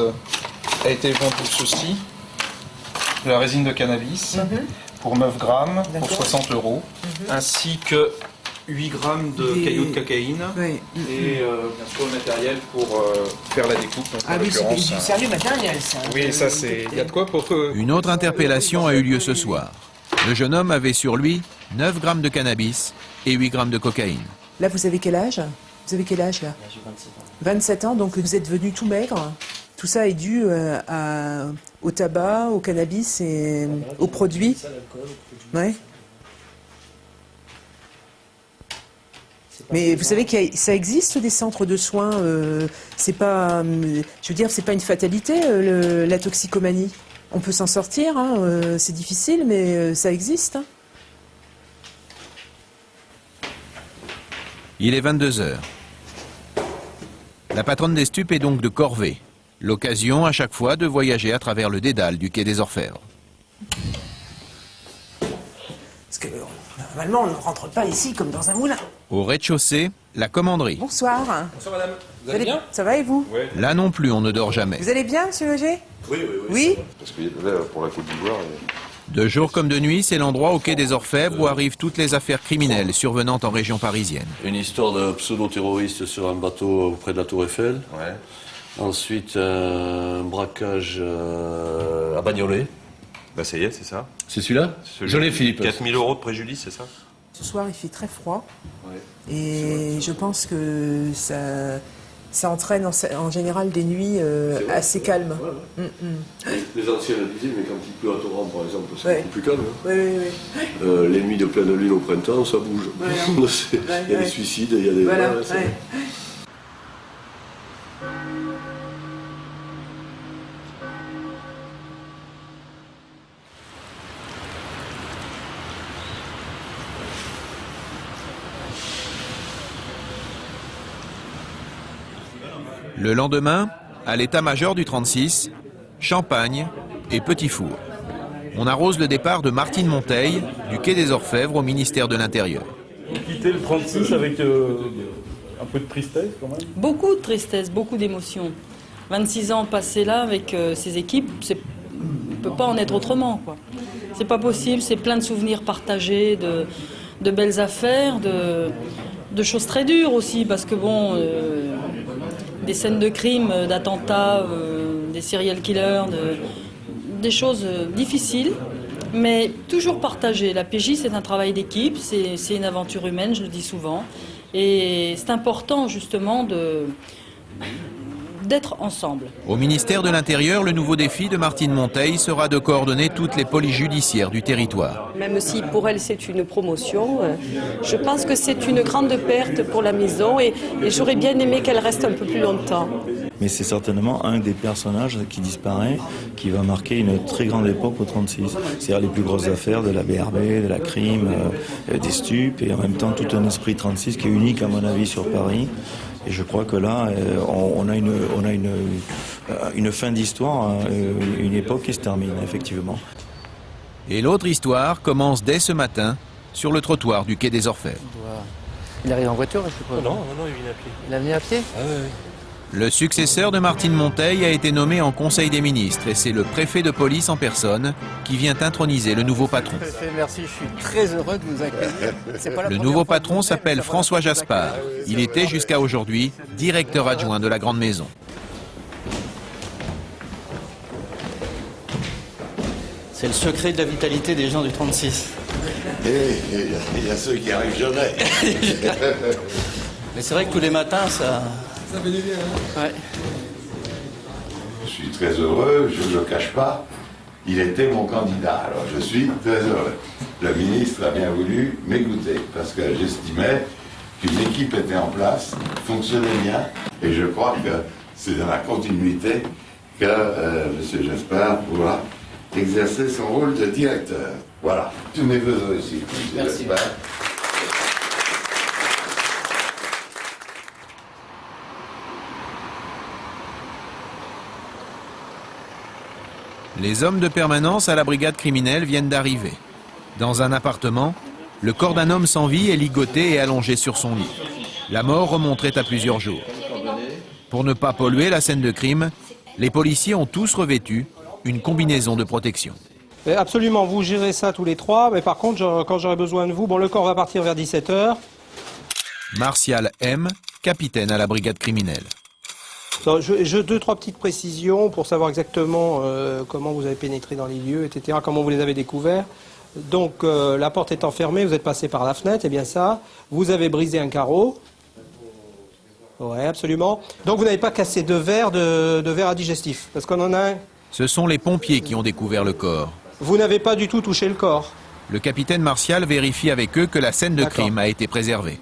a été vendu ceci, de la résine de cannabis, pour 9 grammes, pour 60 €, ainsi que 8 grammes de cailloux de cocaïne, et bien sûr le matériel pour faire la découpe. Donc, ah oui, c'est du sérieux matériel ça. Oui, ça c'est... Il y a de quoi pour... Une autre interpellation a eu lieu ce soir. Le jeune homme avait sur lui 9 grammes de cannabis et 8 grammes de cocaïne. Là, vous avez quel âge? Vous avez quel âge là? J'ai 27 ans. 27 ans, donc vous êtes devenu tout maigre. Tout ça est dû au tabac, au cannabis et aux produits. Ouais. Mais vous savez que ça existe des centres de soins. C'est pas, je veux dire, c'est pas une fatalité la toxicomanie. On peut s'en sortir. Hein, c'est difficile, mais ça existe. Hein. Il est 22 h. La patronne des stupes est donc de corvée. L'occasion à chaque fois de voyager à travers le dédale du quai des Orfèvres. Parce que normalement, on ne rentre pas ici comme dans un moulin. Au rez-de-chaussée, la commanderie. Bonsoir. Bonsoir madame. Vous allez bien? Ça va et vous? Oui. Là non plus, on ne dort jamais. Vous allez bien, monsieur Auger? Oui. Oui. Parce que là, pour la Côte d'Ivoire... De jour comme de nuit, c'est l'endroit au quai des Orfèvres où arrivent toutes les affaires criminelles survenant en région parisienne. Une histoire de pseudo-terroriste sur un bateau auprès de la Tour Eiffel. Ouais. Ensuite, un braquage à Bagnolet. Bah ça y est, c'est ça. C'est celui-là? Je l'ai, Philippe. 4 000 € de préjudice, c'est ça? Ce soir, il fait très froid. Ouais. Et je pense que ça entraîne en général des nuits assez calmes. Ouais. Les anciens le disaient, mais quand il pleut à torrent, par exemple, c'est beaucoup plus calme. Hein. Oui. Les nuits de pleine lune au printemps, ça bouge. Il y a des suicides, il y a des... Voilà. Le lendemain, à l'état-major du 36, champagne et petit four. On arrose le départ de Martine Monteil, du quai des Orfèvres au ministère de l'Intérieur. Quitter le 36 avec un peu de tristesse quand même? Beaucoup de tristesse, beaucoup d'émotions. 26 ans passés là avec ces équipes, on ne peut pas en être autrement, quoi. C'est pas possible, c'est plein de souvenirs partagés, de belles affaires, de choses très dures aussi, parce que bon... des scènes de crimes, d'attentats, des serial killers, des choses difficiles, mais toujours partagées. La PJ, c'est un travail d'équipe, c'est une aventure humaine, je le dis souvent, et c'est important justement d'être ensemble. Au ministère de l'Intérieur, le nouveau défi de Martine Monteil sera de coordonner toutes les polices judiciaires du territoire. Même si pour elle c'est une promotion, je pense que c'est une grande perte pour la maison et j'aurais bien aimé qu'elle reste un peu plus longtemps. Mais c'est certainement un des personnages qui disparaît, qui va marquer une très grande époque au 36. C'est-à-dire les plus grosses affaires de la BRB, de la crime, des stupes, et en même temps tout un esprit 36 qui est unique à mon avis sur Paris. Et je crois que là, on a une fin d'histoire, une époque qui se termine, effectivement. Et l'autre histoire commence dès ce matin, sur le trottoir du quai des Orfèvres. Il arrive en voiture, je suppose? Non, il vient à pied. Il a venu à pied? Ah oui. Le successeur de Martine Monteil a été nommé en Conseil des ministres et c'est le préfet de police en personne qui vient introniser le nouveau patron. Merci, je suis très heureux de vous accueillir. Le nouveau patron s'appelle François Jaspard. Il était jusqu'à aujourd'hui directeur adjoint de la Grande Maison. C'est le secret de la vitalité des gens du 36. Il y a ceux qui arrivent jamais. Mais c'est vrai que tous les matins, ça fait du bien. Ouais. Je suis très heureux, je ne le cache pas. Il était mon candidat, alors je suis très heureux. Le ministre a bien voulu m'écouter parce que j'estimais qu'une équipe était en place, fonctionnait bien, et je crois que c'est dans la continuité que M. Jaspard pourra exercer son rôle de directeur. Voilà, tous mes voeux ici. Merci. Jaspard. Les hommes de permanence à la brigade criminelle viennent d'arriver. Dans un appartement, le corps d'un homme sans vie est ligoté et allongé sur son lit. La mort remonterait à plusieurs jours. Pour ne pas polluer la scène de crime, les policiers ont tous revêtu une combinaison de protection. Absolument, vous gérez ça tous les trois, mais par contre, quand j'aurai besoin de vous, bon, le corps va partir vers 17 h. Martial M, capitaine à la brigade criminelle. Je deux, trois petites précisions pour savoir exactement comment vous avez pénétré dans les lieux, etc., comment vous les avez découverts. Donc, la porte étant fermée, vous êtes passé par la fenêtre, c'est bien ça. Vous avez brisé un carreau. Oui, absolument. Donc, vous n'avez pas cassé de verre à digestif, parce qu'on en a un. Ce sont les pompiers qui ont découvert le corps. Vous n'avez pas du tout touché le corps. Le capitaine Martial vérifie avec eux que la scène de crime a été préservée.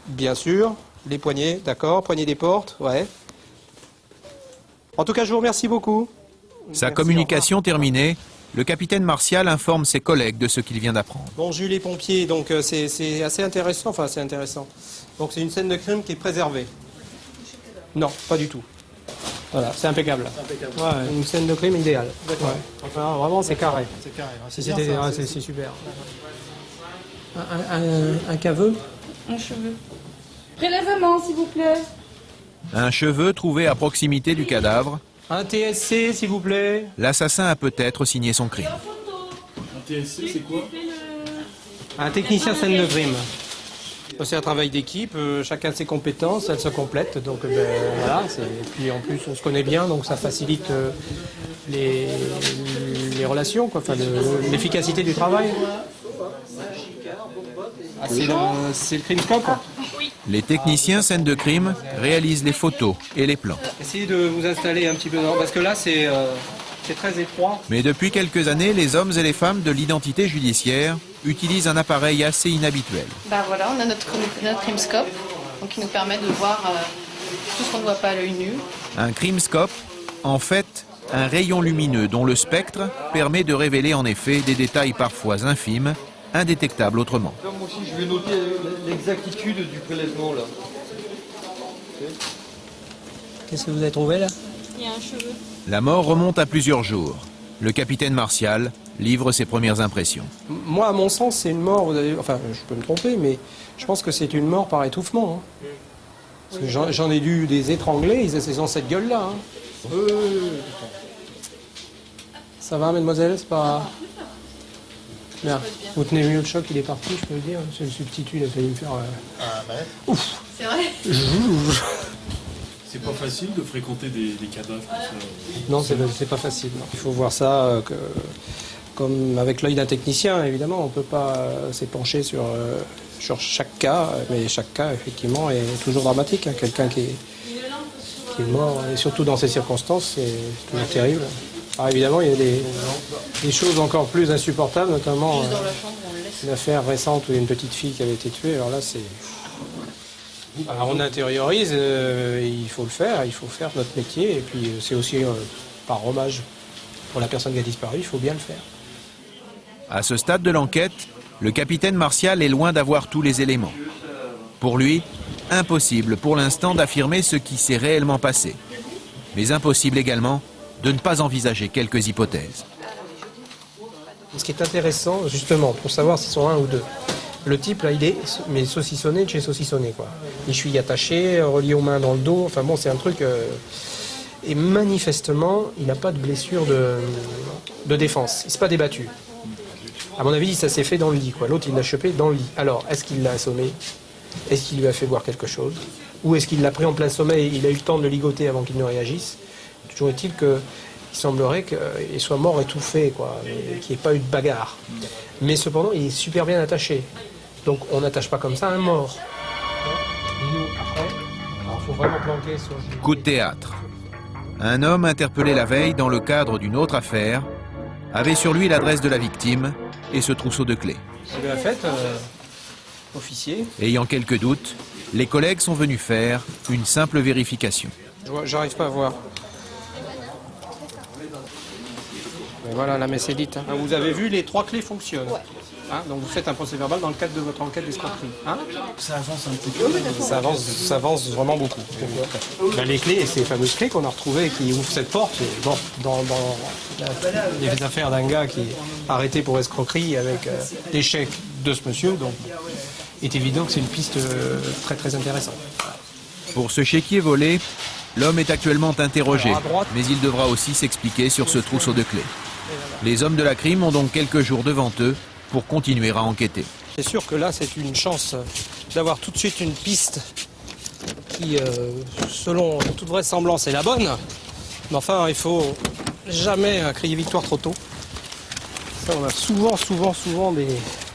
Bien sûr. Les poignées, d'accord. Poignées des portes, ouais. En tout cas, je vous remercie beaucoup. Sa communication terminée, le capitaine Martial informe ses collègues de ce qu'il vient d'apprendre. Bon, j'ai eu les pompiers, donc c'est assez intéressant. Enfin, c'est intéressant. Donc, c'est une scène de crime qui est préservée. Non, pas du tout. Voilà, c'est impeccable. Ouais, une scène de crime idéale. Ouais. Enfin, vraiment, c'est carré. C'est carré. C'est super. Un caveux. Un cheveu. Prélèvement, s'il vous plaît. Un cheveu trouvé à proximité du cadavre. Un TSC, s'il vous plaît. L'assassin a peut-être signé son crime. Un TSC, c'est quoi? Un technicien scène de crime. C'est un travail d'équipe, chacun de ses compétences, elles se complètent, donc voilà. Et puis en plus on se connaît bien, donc ça facilite les relations, quoi, enfin, l'efficacité du travail. Ah, c'est le CrimeScope. Les techniciens scène de crime réalisent les photos et les plans. Essayez de vous installer un petit peu dans, parce que là c'est très étroit. Mais depuis quelques années, les hommes et les femmes de l'identité judiciaire utilisent un appareil assez inhabituel. Bah voilà, on a notre CrimeScope, donc qui nous permet de voir tout ce qu'on ne voit pas à l'œil nu. Un CrimeScope, en fait, un rayon lumineux dont le spectre permet de révéler en effet des détails parfois infimes, indétectables autrement. Moi aussi, je vais noter l'exactitude du prélèvement là. Qu'est-ce que vous avez trouvé là? Il y a un cheveu. La mort remonte à plusieurs jours. Le capitaine Martial livre ses premières impressions. Moi, à mon sens, c'est une mort, enfin, je peux me tromper, mais je pense que c'est une mort par étouffement. Hein. Parce que j'en ai vu des étranglés, ils ont cette gueule-là. Hein. Ça va, mademoiselle? C'est pas... Bien. Vous tenez mieux le choc, il est parti, je peux le dire. C'est le substitut, il a failli me faire... Ouf. C'est vrai. C'est pas facile de fréquenter des cadavres comme ça. Non, c'est pas facile. Non. Il faut voir ça comme avec l'œil d'un technicien, évidemment. On ne peut pas s'épancher sur chaque cas, mais chaque cas, effectivement, est toujours dramatique. Hein. Quelqu'un qui est mort, et surtout dans ces circonstances, c'est toujours terrible. Alors évidemment, il y a des choses encore plus insupportables, notamment une affaire récente où il y a une petite fille qui avait été tuée. Alors là, c'est... Alors on intériorise, il faut faire notre métier, et puis c'est aussi par hommage pour la personne qui a disparu, il faut bien le faire. À ce stade de l'enquête, le capitaine Martial est loin d'avoir tous les éléments. Pour lui, impossible pour l'instant d'affirmer ce qui s'est réellement passé. Mais impossible également de ne pas envisager quelques hypothèses. Ce qui est intéressant, justement, pour savoir s'ils sont un ou deux, Le type, là, il est mais saucissonné de chez saucissonné, quoi. Les chevilles attachées, reliées aux mains dans le dos. Enfin bon, c'est un truc... Et manifestement, il n'a pas de blessure de défense. Il ne s'est pas débattu. À mon avis, ça s'est fait dans le lit, quoi. L'autre, il l'a chopé dans le lit. Alors, est-ce qu'il l'a assommé? Est-ce qu'il lui a fait boire quelque chose? Ou est-ce qu'il l'a pris en plein sommeil et il a eu le temps de le ligoter avant qu'il ne réagisse? Toujours est-il qu'il semblerait qu'il soit mort étouffé, quoi, qu'il n'y ait pas eu de bagarre. Mais cependant, il est super bien attaché. Donc, on n'attache pas comme ça un mort. Et nous, après, il faut vraiment planquer sur... Coup de théâtre. Un homme interpellé la veille dans le cadre d'une autre affaire avait sur lui l'adresse de la victime et ce trousseau de clés. C'est bien fait, officier. Ayant quelques doutes, les collègues sont venus faire une simple vérification. J'arrive pas à voir. Mais voilà, la messe est dite. Hein. Vous avez vu, les 3 clés fonctionnent. Ouais. Hein, donc vous faites un procès verbal dans le cadre de votre enquête d'escroquerie. Hein, ça avance un petit peu. Ça avance vraiment beaucoup. Ben, les clés, ces fameuses clés qu'on a retrouvées qui ouvrent cette porte, bon, dans les affaires d'un gars qui est arrêté pour escroquerie avec des chèques de ce monsieur, donc il est évident que c'est une piste très très intéressante. Pour ce chéquier volé, l'homme est actuellement interrogé, mais il devra aussi s'expliquer sur ce trousseau de clés. Les hommes de la crime ont donc quelques jours devant eux pour continuer à enquêter. C'est sûr que là, c'est une chance d'avoir tout de suite une piste qui, selon toute vraisemblance, est la bonne. Mais enfin, il faut jamais crier victoire trop tôt. Ça, on a souvent des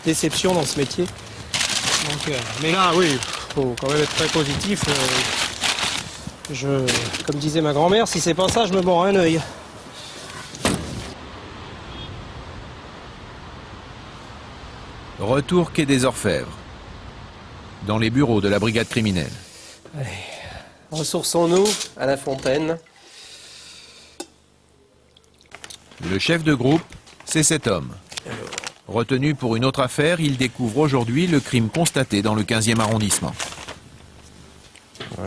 déceptions dans ce métier. Donc, mais là, oui, il faut quand même être très positif. Comme disait ma grand-mère, si c'est pas ça, je me mords un œil. Retour quai des Orfèvres, dans les bureaux de la brigade criminelle. Allez, ressourçons-nous à la fontaine. Le chef de groupe, c'est cet homme. Retenu pour une autre affaire, il découvre aujourd'hui le crime constaté dans le 15e arrondissement.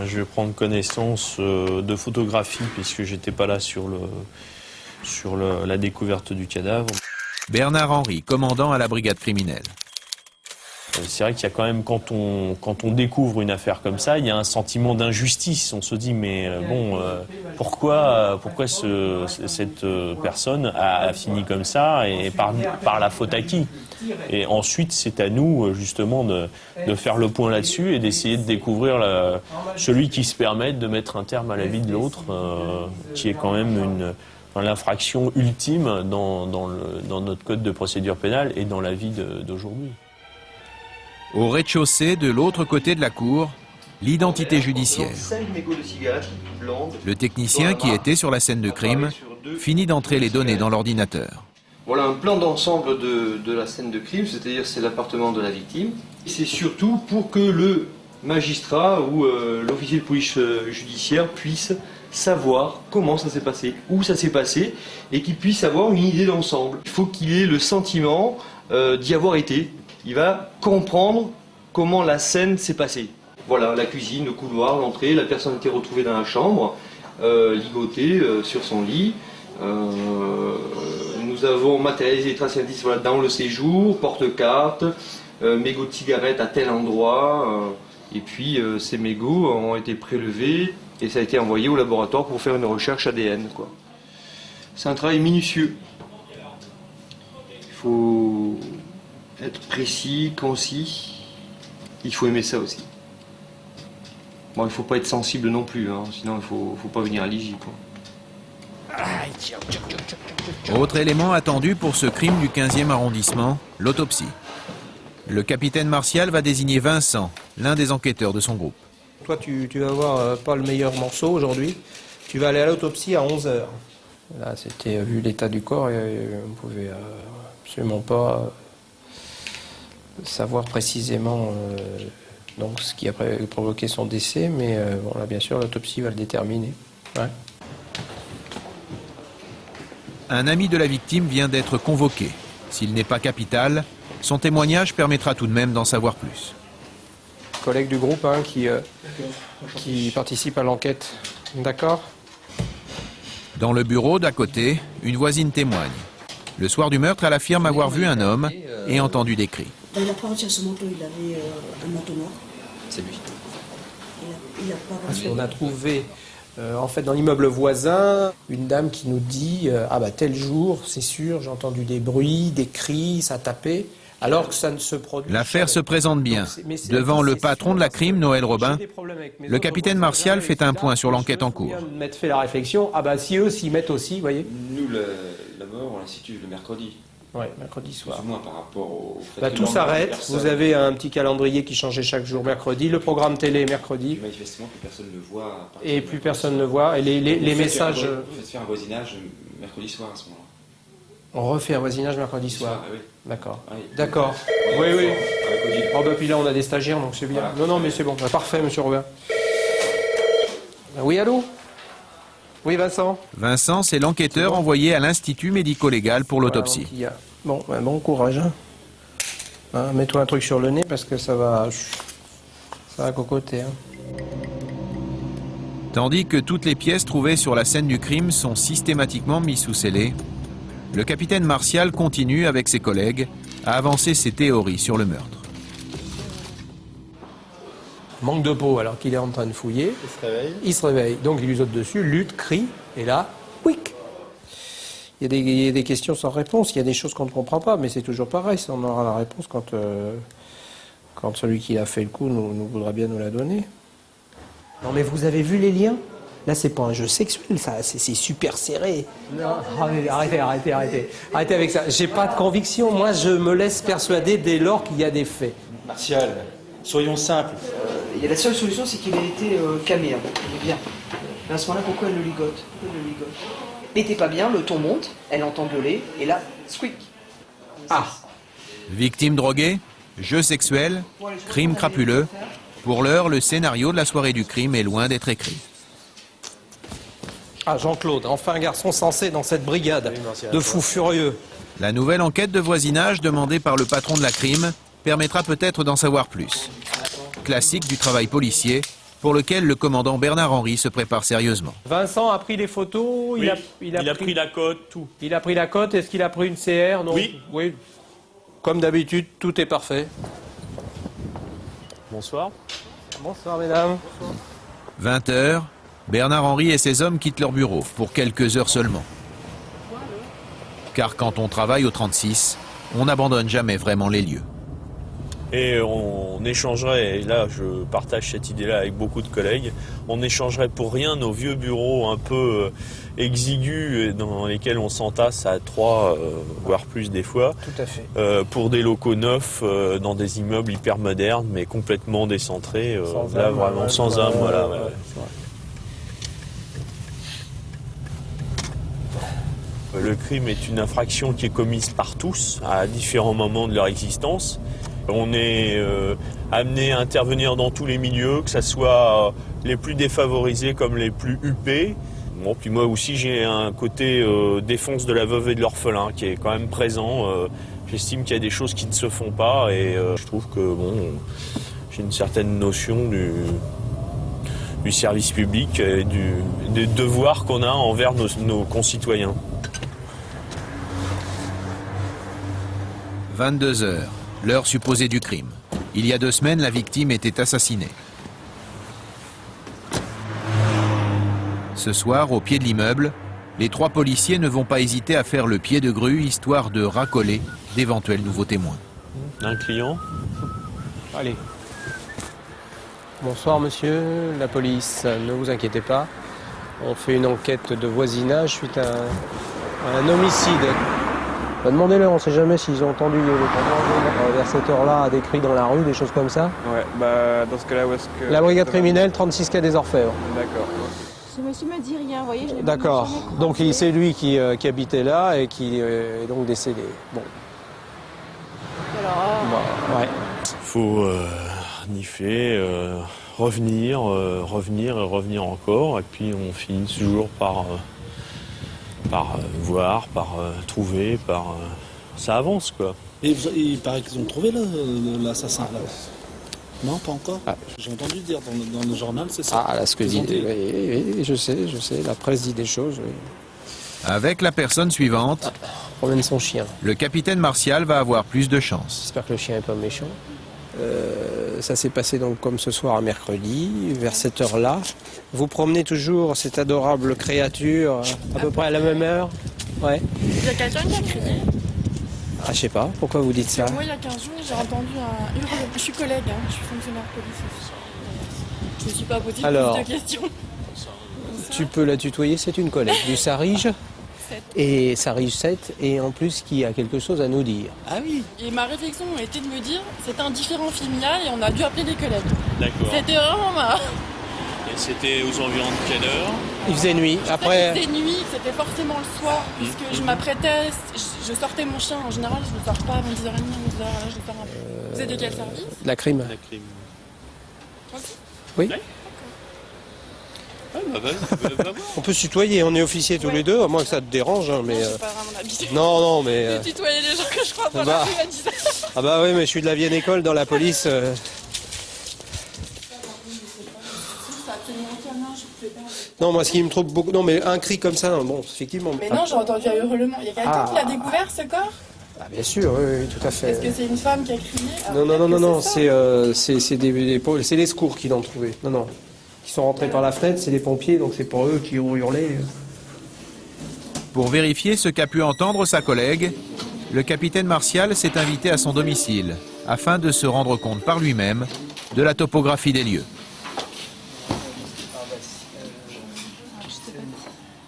Je vais prendre connaissance de photographies puisque j'étais pas là sur la découverte du cadavre. Bernard Henry, commandant à la brigade criminelle. C'est vrai qu'il y a quand même, quand on découvre une affaire comme ça, il y a un sentiment d'injustice. On se dit, mais pourquoi cette personne a fini comme ça et par la faute à qui? Et ensuite, c'est à nous, justement, de faire le point là-dessus et d'essayer de découvrir celui qui se permet de mettre un terme à la vie de l'autre, qui est quand même l'infraction ultime dans notre code de procédure pénale et dans la vie d'aujourd'hui. Au rez-de-chaussée, de l'autre côté de la cour, l'identité judiciaire. Le technicien qui était sur la scène de crime finit d'entrer les données dans l'ordinateur. Voilà un plan d'ensemble de la scène de crime, c'est-à-dire c'est l'appartement de la victime. C'est surtout pour que le magistrat ou l'officier de police judiciaire puisse savoir comment ça s'est passé, où ça s'est passé, et qu'il puisse avoir une idée d'ensemble. Il faut qu'il ait le sentiment d'y avoir été. Il va comprendre comment la scène s'est passée. Voilà, la cuisine, le couloir, l'entrée, la personne a été retrouvée dans la chambre, ligotée sur son lit. Nous avons matérialisé les traces indices dans le séjour, porte-carte, mégots de cigarettes à tel endroit, et puis ces mégots ont été prélevés et ça a été envoyé au laboratoire pour faire une recherche ADN, quoi. C'est un travail minutieux. Il faut être précis, concis. Il faut aimer ça aussi. Bon, il ne faut pas être sensible non plus, hein, sinon il ne faut pas venir à l'IJ, quoi. Autre élément attendu pour ce crime du 15e arrondissement, l'autopsie. Le capitaine Martial va désigner Vincent, l'un des enquêteurs de son groupe. Toi, tu vas avoir pas le meilleur morceau aujourd'hui. Tu vas aller à l'autopsie à 11h. Là, c'était vu l'état du corps, et on ne pouvait absolument pas savoir précisément donc, ce qui a provoqué son décès, mais bon, là, bien sûr, l'autopsie va le déterminer. Ouais. Un ami de la victime vient d'être convoqué. S'il n'est pas capital, son témoignage permettra tout de même d'en savoir plus. Collègue du groupe hein, qui participe à l'enquête. D'accord ? Dans le bureau d'à côté, une voisine témoigne. Le soir du meurtre, elle affirme avoir vu un homme et entendu des cris. Il n'a pas reçu à ce manteau, il avait un manteau noir. C'est lui. Il n'a pas Parce reçu. qu'on a trouvé, en fait, dans l'immeuble voisin, une dame qui nous dit ah bah tel jour, c'est sûr, j'ai entendu des bruits, des cris, ça tapait, alors que ça ne se produit. L'affaire se présente bien. Devant le patron de la crime, Noël Robin, le capitaine Martial fait un point sur l'enquête en cours. Je m'être fait la réflexion, ah bah si eux s'y mettent aussi, vous voyez. Nous, la mort, on la situe le mercredi. Oui, mercredi soir. Plus ou moins par rapport au fait Bah, que tout le lendemain, s'arrête, personne- vous avez un petit calendrier qui changeait chaque jour mercredi, le programme télé mercredi, Manifestement, plus personne ne voit. à partir et de plus mercredi. personne ne voit, et les Vous faites messages... faire vous faites faire un voisinage mercredi soir à ce moment-là. On refait un voisinage mercredi soir. Ah oui. D'accord. Oui. D'accord. Oui, oui. Oh bah puis là on a des stagiaires donc c'est bien. Voilà. Non, non mais c'est bon. Bah, parfait monsieur Robin. Oui, allô? Oui, Vincent? Vincent, c'est l'enquêteur envoyé à l'Institut médico-légal pour l'autopsie. Voilà, donc, il y a- Bon, bah, bon courage. Hein, mets-toi un truc sur le nez parce que ça va cocoter. Hein. Tandis que toutes les pièces trouvées sur la scène du crime sont systématiquement mises sous scellé, le capitaine Martial continue avec ses collègues à avancer ses théories sur le meurtre. Manque de peau alors qu'il est en train de fouiller. Il se réveille. Donc il lui saute dessus, lutte, crie, et là, quick. Il y a des questions sans réponse, il y a des choses qu'on ne comprend pas, mais c'est toujours pareil, ça, on aura la réponse quand celui qui a fait le coup nous voudra bien nous la donner. Non mais vous avez vu les liens? Là c'est pas un jeu sexuel, ça, c'est super serré. Non, arrêtez avec ça. J'ai pas de conviction, moi je me laisse persuader dès lors qu'il y a des faits. Martial, soyons simples. La seule solution, c'est qu'il ait été camé. Hein. Il est bien. Mais à ce moment-là, pourquoi elle le ligote? Il n'était pas bien, le ton monte, elle entend gueuler, et là, squeak. Ah. Victime droguée, jeu sexuel, crime crapuleux. Pour l'heure, le scénario de la soirée du crime est loin d'être écrit. Ah, Jean-Claude, enfin un garçon sensé dans cette brigade de fous furieux. La nouvelle enquête de voisinage demandée par le patron de la crime permettra peut-être d'en savoir plus. Classique du travail policier, pour lequel le commandant Bernard Henry se prépare sérieusement. Vincent a pris les photos, Oui, il a pris la cote, tout. Il a pris la cote, est-ce qu'il a pris une CR? Non. Oui. Comme d'habitude, tout est parfait. Bonsoir. Bonsoir mesdames. 20h, Bernard Henry et ses hommes quittent leur bureau, pour quelques heures seulement. Car quand on travaille au 36, on n'abandonne jamais vraiment les lieux. Et on échangerait, et là je partage cette idée-là avec beaucoup de collègues, on échangerait pour rien nos vieux bureaux un peu exigus dans lesquels on s'entasse à 3, voire plus des fois, Tout à fait. pour des locaux neufs dans des immeubles hyper modernes mais complètement décentrés, Sans là âme, vraiment ouais, sans ouais, âme. Voilà, ouais, ouais. ouais, c'est vrai. Le crime est une infraction qui est commise par tous à différents moments de leur existence. On est amené à intervenir dans tous les milieux, que ce soit les plus défavorisés comme les plus huppés. Bon, puis moi aussi j'ai un côté défense de la veuve et de l'orphelin qui est quand même présent. J'estime qu'il y a des choses qui ne se font pas et je trouve que bon, j'ai une certaine notion du service public et des devoirs qu'on a envers nos concitoyens. 22h, l'heure supposée du crime. Il y a 2 semaines, la victime était assassinée. Ce soir, au pied de l'immeuble, les 3 policiers ne vont pas hésiter à faire le pied de grue, histoire de racoler d'éventuels nouveaux témoins. Un client. Allez. Bonsoir monsieur, la police, ne vous inquiétez pas. On fait une enquête de voisinage suite à un homicide. Demandez-leur, on ne sait jamais s'ils ont entendu vers cette heure-là des cris dans la rue, des choses comme ça. Ouais, bah dans ce cas-là, où est-ce que... La brigade criminelle, 36 quai des Orfèvres. D'accord. Ce monsieur me dit rien, vous voyez, je l'ai D'accord. jamais croisé. Donc c'est lui qui habitait là et qui est donc décédé. Bon. Alors, Bah, ouais. Faut renifler, revenir et revenir encore, et puis on finit toujours par voir, par trouver, ça avance quoi. Et il paraît qu'ils ont trouvé l'assassin là. Non, pas encore. J'ai entendu dire dans le journal, c'est ça. Ah, là, ce que dit. Oui, je sais. La presse dit des choses. Oui. Avec la personne suivante, promène son chien. Le capitaine Martial va avoir plus de chance. J'espère que le chien n'est pas méchant. Ça s'est passé donc comme ce soir à mercredi, vers cette heure-là. Vous promenez toujours cette adorable créature à peu près à la même heure? Ouais. Il y a quelqu'un qui a crié. Ah, je sais pas, pourquoi vous dites ça? Moi, il y a 15 jours, j'ai entendu un hurlement. Je suis collègue, hein, je suis fonctionnaire de police aussi. Je ne suis pas posé plus de questions. Tu peux la tutoyer, c'est une collègue du Sarige. Et Sarige 7, et en plus qui a quelque chose à nous dire. Ah oui. Et ma réflexion était de me dire, c'est un différent familial et on a dû appeler des collègues. D'accord. C'était vraiment marrant. Et c'était aux environs de quelle heure? Il faisait nuit. Après. Il faisait nuit, c'était forcément le soir, puisque je m'apprêtais, je sortais mon chien. En général, je ne sors pas avant 10h30, 11h, là je sors un peu. Vous êtes de quel service? La crime. La crime. Oui. Ah, bah, vas-y. On peut se tutoyer, on est officiers tous les deux, à moins que ça te dérange. Hein, mais, Non, j'ai pas vraiment l'habitude. Non, mais. De tutoyer les gens que je crois pas bah. la rue à 10h. Ah bah oui, mais je suis de la vieille école dans la police. Non, moi ce qui me trouve beaucoup... Non, mais un cri comme ça, bon, effectivement... Mais non, j'ai entendu un hurlement. Il y a quelqu'un qui a découvert ce corps? Ah, bien sûr, oui, tout à fait. Est-ce que c'est une femme qui a crié? Non, c'est les secours qui l'ont trouvé. Non. Qui sont rentrés par la fenêtre, c'est les pompiers, donc c'est pour eux qui ont hurlé. Pour vérifier ce qu'a pu entendre sa collègue, le capitaine Martial s'est invité à son domicile afin de se rendre compte par lui-même de la topographie des lieux.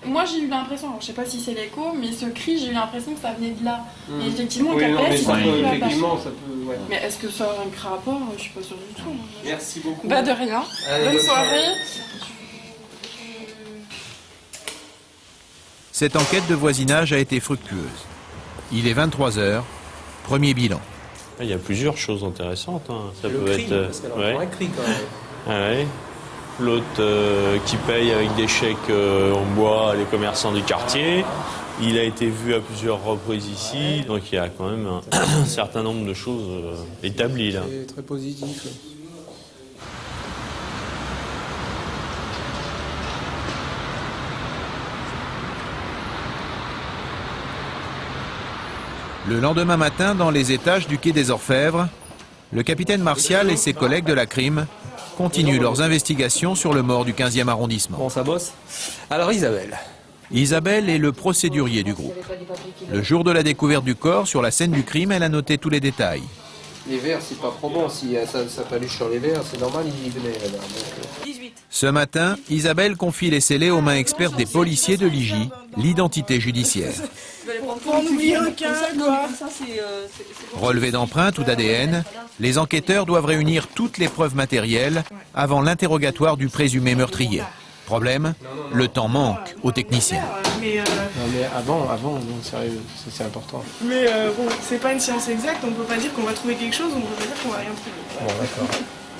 Moi j'ai eu l'impression, alors je sais pas si c'est l'écho, mais ce cri j'ai eu l'impression que ça venait de là. Et effectivement, Oui, non, mais ça peut effectivement, ça peut... Ouais. Mais est-ce que ça a un rapport? Je suis pas sûre du tout. Merci beaucoup. Bah de rien. Allez, bonne soirée. Cette enquête de voisinage a été fructueuse. Il est 23h, premier bilan. Il y a plusieurs choses intéressantes. Hein. Ça le peut cri, être. parce qu'elle entend un cri quand même. Ah ouais. L'autre qui paye avec des chèques en bois les commerçants du quartier. Il a été vu à plusieurs reprises ici, donc il y a quand même un certain nombre de choses établies là. C'est très positif. Le lendemain matin, dans les étages du quai des Orfèvres, le capitaine Martial et ses collègues de la crime continuent leurs investigations sur le mort du 15e arrondissement. Bon, ça bosse. Alors Isabelle. Isabelle est le procédurier du groupe. Le jour de la découverte du corps, sur la scène du crime, elle a noté tous les détails. Les verres, c'est pas probant. Si ça paluche sur les verres, c'est normal, il venait là. Donc, 18. Ce matin, Isabelle confie les scellés aux mains expertes des policiers de l'IJ, l'identité judiciaire. Pour en oublier aucun, quoi. Relevé d'empreintes ou d'ADN, les enquêteurs doivent réunir toutes les preuves matérielles avant l'interrogatoire du présumé meurtrier. Problème, le temps manque aux techniciens. Non mais avant, non, sérieux, c'est important. Mais bon, c'est pas une science exacte, on peut pas dire qu'on va trouver quelque chose, on peut pas dire qu'on va rien trouver. Bon, d'accord.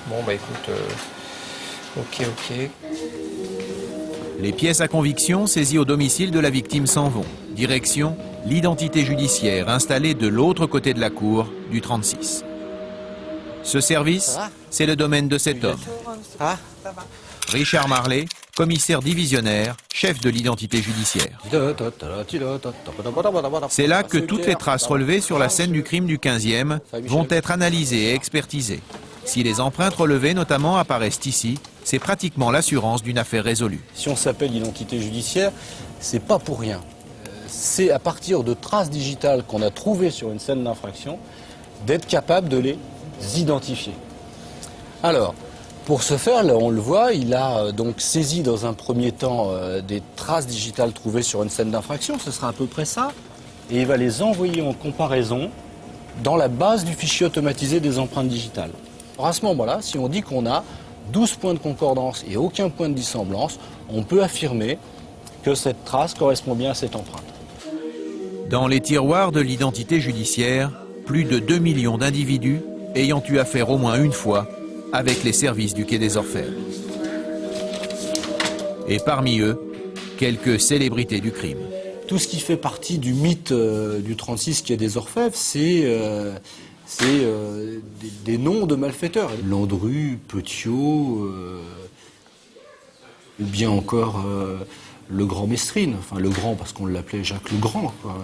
Bon, bah écoute, ok. Les pièces à conviction saisies au domicile de la victime s'en vont. Direction, l'identité judiciaire installée de l'autre côté de la cour du 36. Ce service, c'est le domaine de cet homme. Richard Marley, commissaire divisionnaire, chef de l'identité judiciaire. C'est là que toutes les traces relevées sur la scène du crime du 15e vont être analysées et expertisées. Si les empreintes relevées notamment apparaissent ici, c'est pratiquement l'assurance d'une affaire résolue. Si on s'appelle l'identité judiciaire, c'est pas pour rien. C'est à partir de traces digitales qu'on a trouvées sur une scène d'infraction, d'être capable de les identifier. Alors, pour ce faire, là, on le voit, il a donc saisi dans un premier temps des traces digitales trouvées sur une scène d'infraction, ce sera à peu près ça, et il va les envoyer en comparaison dans la base du fichier automatisé des empreintes digitales. Alors à ce moment-là, si on dit qu'on a 12 points de concordance et aucun point de dissemblance, on peut affirmer que cette trace correspond bien à cette empreinte. Dans les tiroirs de l'identité judiciaire, plus de 2 millions d'individus ayant eu affaire au moins une fois avec les services du quai des Orfèvres. Et parmi eux, quelques célébrités du crime. Tout ce qui fait partie du mythe du 36 quai des Orfèvres, c'est des noms de malfaiteurs. Landru, Petiot, ou bien encore le grand Mesrine, enfin le grand parce qu'on l'appelait Jacques le Grand, quoi.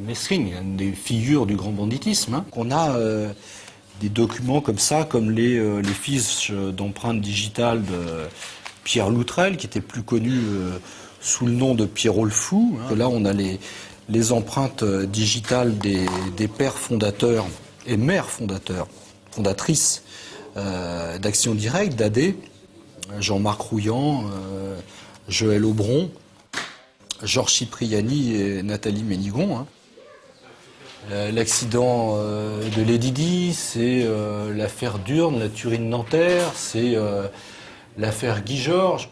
Mesrine, une des figures du grand banditisme. Hein. On a des documents comme ça, comme les fiches d'empreintes digitales de Pierre Loutrel, qui était plus connu sous le nom de Pierrot le Fou. Hein. Là, on a les empreintes digitales des pères fondateurs et mères fondatrices d'Action Directe, d'AD, Jean-Marc Rouillant, Joël Aubron, Georges Cipriani et Nathalie Ménigon. Hein. L'accident de l'Edidi, c'est l'affaire Durne, la tuerie de Nanterre, c'est l'affaire Guy Georges.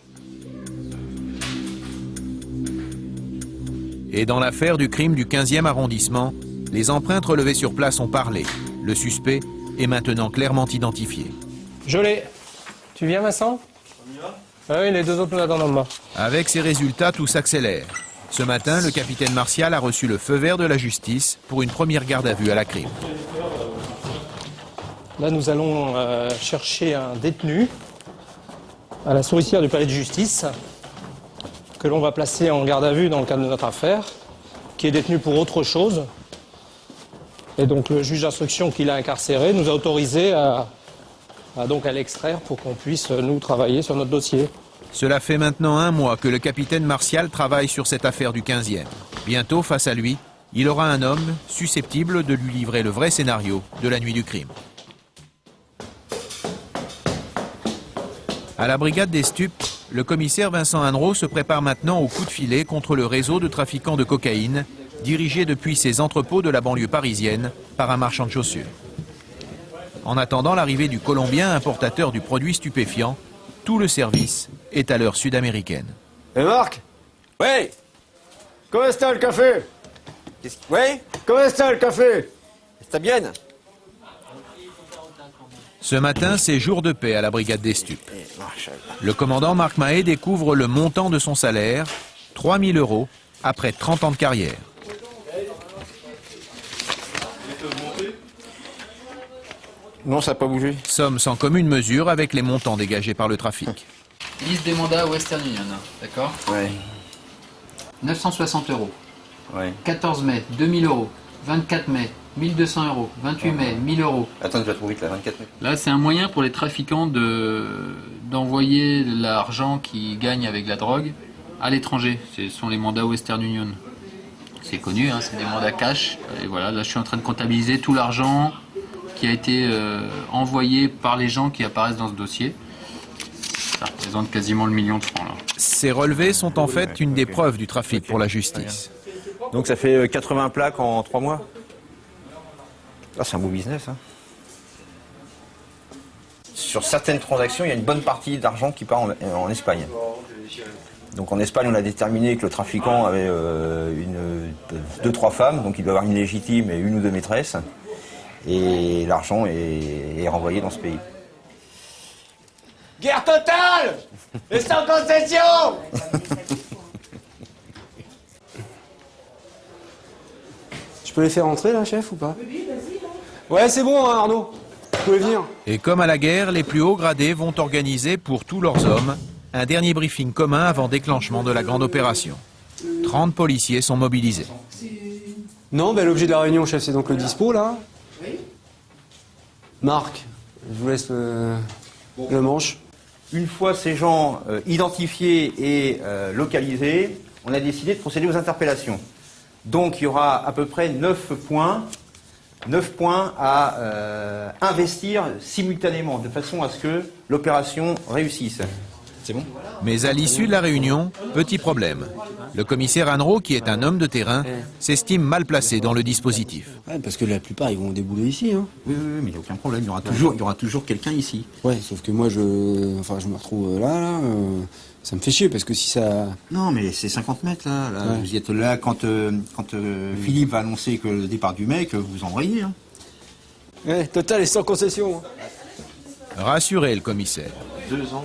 Et dans l'affaire du crime du 15e arrondissement, les empreintes relevées sur place ont parlé. Le suspect est maintenant clairement identifié. Je l'ai. Tu viens, Vincent? Oui, les deux autres nous attendent en bas. Avec ces résultats, tout s'accélère. Ce matin, le capitaine Martial a reçu le feu vert de la justice pour une première garde à vue à la crime. Là, nous allons chercher un détenu à la souricière du palais de justice que l'on va placer en garde à vue dans le cadre de notre affaire, qui est détenu pour autre chose. Et donc le juge d'instruction qui l'a incarcéré nous a autorisé à l'extraire pour qu'on puisse, nous, travailler sur notre dossier. Cela fait maintenant 1 mois que le capitaine Martial travaille sur cette affaire du 15e. Bientôt, face à lui, il aura un homme susceptible de lui livrer le vrai scénario de la nuit du crime. À la brigade des stupes, le commissaire Vincent Hannereau se prépare maintenant au coup de filet contre le réseau de trafiquants de cocaïne, dirigé depuis ses entrepôts de la banlieue parisienne par un marchand de chaussures. En attendant l'arrivée du Colombien importateur du produit stupéfiant, tout le service est à l'heure sud-américaine. Et Marc? Oui. Comment est-ce le café? Oui. Comment est-ce le café? C'est bien. Ce matin, c'est jour de paix à la brigade des stupes. Le commandant Marc Mahé découvre le montant de son salaire, 3 000 € après 30 ans de carrière. Non, ça n'a pas bougé. Somme sans commune mesure avec les montants dégagés par le trafic. Liste des mandats Western Union, d'accord? Ouais. 960 €. Ouais. 14 mai, 2000 €. 24 mai, 1200 €. 28 mai, 1000 €. Attends, tu vas trop vite là, 24 mai. Là, c'est un moyen pour les trafiquants d'envoyer l'argent qu'ils gagnent avec la drogue à l'étranger. Ce sont les mandats Western Union. C'est connu, hein, c'est des mandats cash. Et voilà, là, je suis en train de comptabiliser tout l'argent qui a été envoyé par les gens qui apparaissent dans ce dossier. Ça représente quasiment le million de francs, là. Ces relevés sont en fait une des preuves du trafic pour la justice. Donc ça fait 80 plaques en 3 mois. Ah, c'est un beau business. Hein. Sur certaines transactions, il y a une bonne partie d'argent qui part en Espagne. Donc en Espagne, on a déterminé que le trafiquant avait 2-3 femmes, donc il doit avoir une légitime et 1 ou 2 maîtresses. Et l'argent est renvoyé dans ce pays. Guerre totale et sans concession. Je peux les faire entrer là, chef, ou pas? Ouais, c'est bon, hein, Arnaud. Vous pouvez venir. Et comme à la guerre, les plus hauts gradés vont organiser pour tous leurs hommes un dernier briefing commun avant déclenchement de la grande opération. 30 policiers sont mobilisés. Non, ben, l'objet de la réunion, chef, c'est donc le dispo, là. Marc, je vous laisse le manche. Une fois ces gens identifiés et localisés, on a décidé de procéder aux interpellations. Donc il y aura à peu près 9 points à investir simultanément, de façon à ce que l'opération réussisse. C'est bon? Mais à l'issue de la réunion, petit problème. Le commissaire Hannereau, qui est un homme de terrain, s'estime mal placé dans le dispositif. Ouais, parce que la plupart, ils vont débouler ici. Hein. Oui, mais il n'y a aucun problème, il y aura toujours quelqu'un ici. Ouais, sauf que moi, je me retrouve là, ça me fait chier, parce que si ça... Non, mais c'est 50 mètres, là. Ouais. Vous y êtes là quand Philippe va annoncer que le départ du mec, vous envoyez. Hein. Ouais, total et sans concession. Rassurez le commissaire. 2 ans,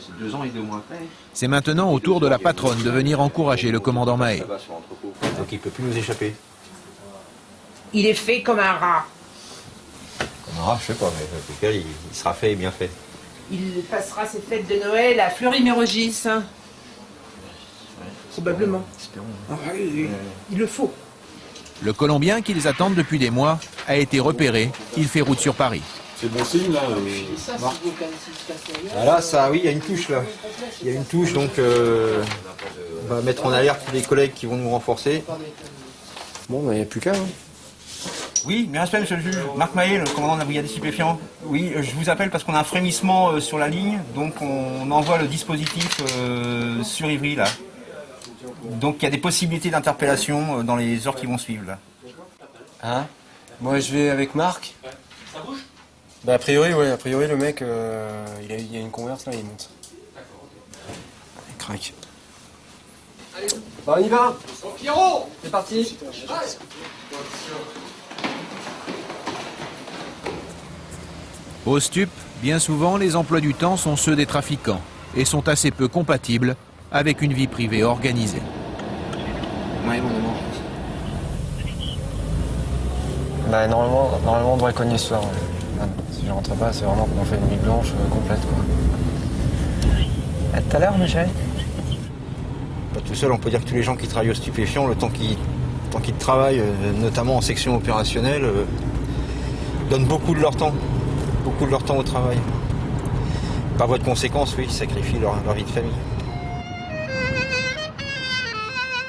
c'est 2 ans et 2 mois. C'est maintenant au tour de la patronne de venir encourager le commandant Mahé. Donc il ne peut plus nous échapper. Il est fait comme un rat. Comme un rat, je sais pas, mais en tout cas, il sera fait et bien fait. Il passera ses fêtes de Noël à Fleury-Mérogis. Probablement. Ah, il le faut. Le Colombien qui les attend depuis des mois a été repéré. Il fait route sur Paris. C'est bon signe là. Là, ça, oui, il y a une touche là. Il y a une touche, donc on va mettre en alerte les collègues qui vont nous renforcer. Bon, il n'y a plus qu'à. Oui, bien respect, monsieur le juge. Marc Mahé, le commandant de la brigade des stupéfiants. Oui, je vous appelle parce qu'on a un frémissement sur la ligne, donc on envoie le dispositif sur Ivry là. Donc il y a des possibilités d'interpellation dans les heures qui vont suivre là. Ah, moi je vais avec Marc. Ça bouge? Bah a priori, ouais, a priori le mec, il y a une converse là, il monte. Il craque. Allez, Bon, on y va. Pierrot, c'est parti. Au stup, bien souvent, les emplois du temps sont ceux des trafiquants et sont assez peu compatibles avec une vie privée organisée. Ouais, bon, bon. Bah, normalement, on devrait cogner ce soir. Ouais. Ah, si je rentre pas, c'est vraiment qu'on fait une nuit blanche complète, quoi. À tout à l'heure, ma chérie. Pas tout seul, on peut dire que tous les gens qui travaillent au stupéfiant, le temps qu'ils travaillent, notamment en section opérationnelle, donnent beaucoup de leur temps au travail. Par voie de conséquence, oui, ils sacrifient leur vie de famille.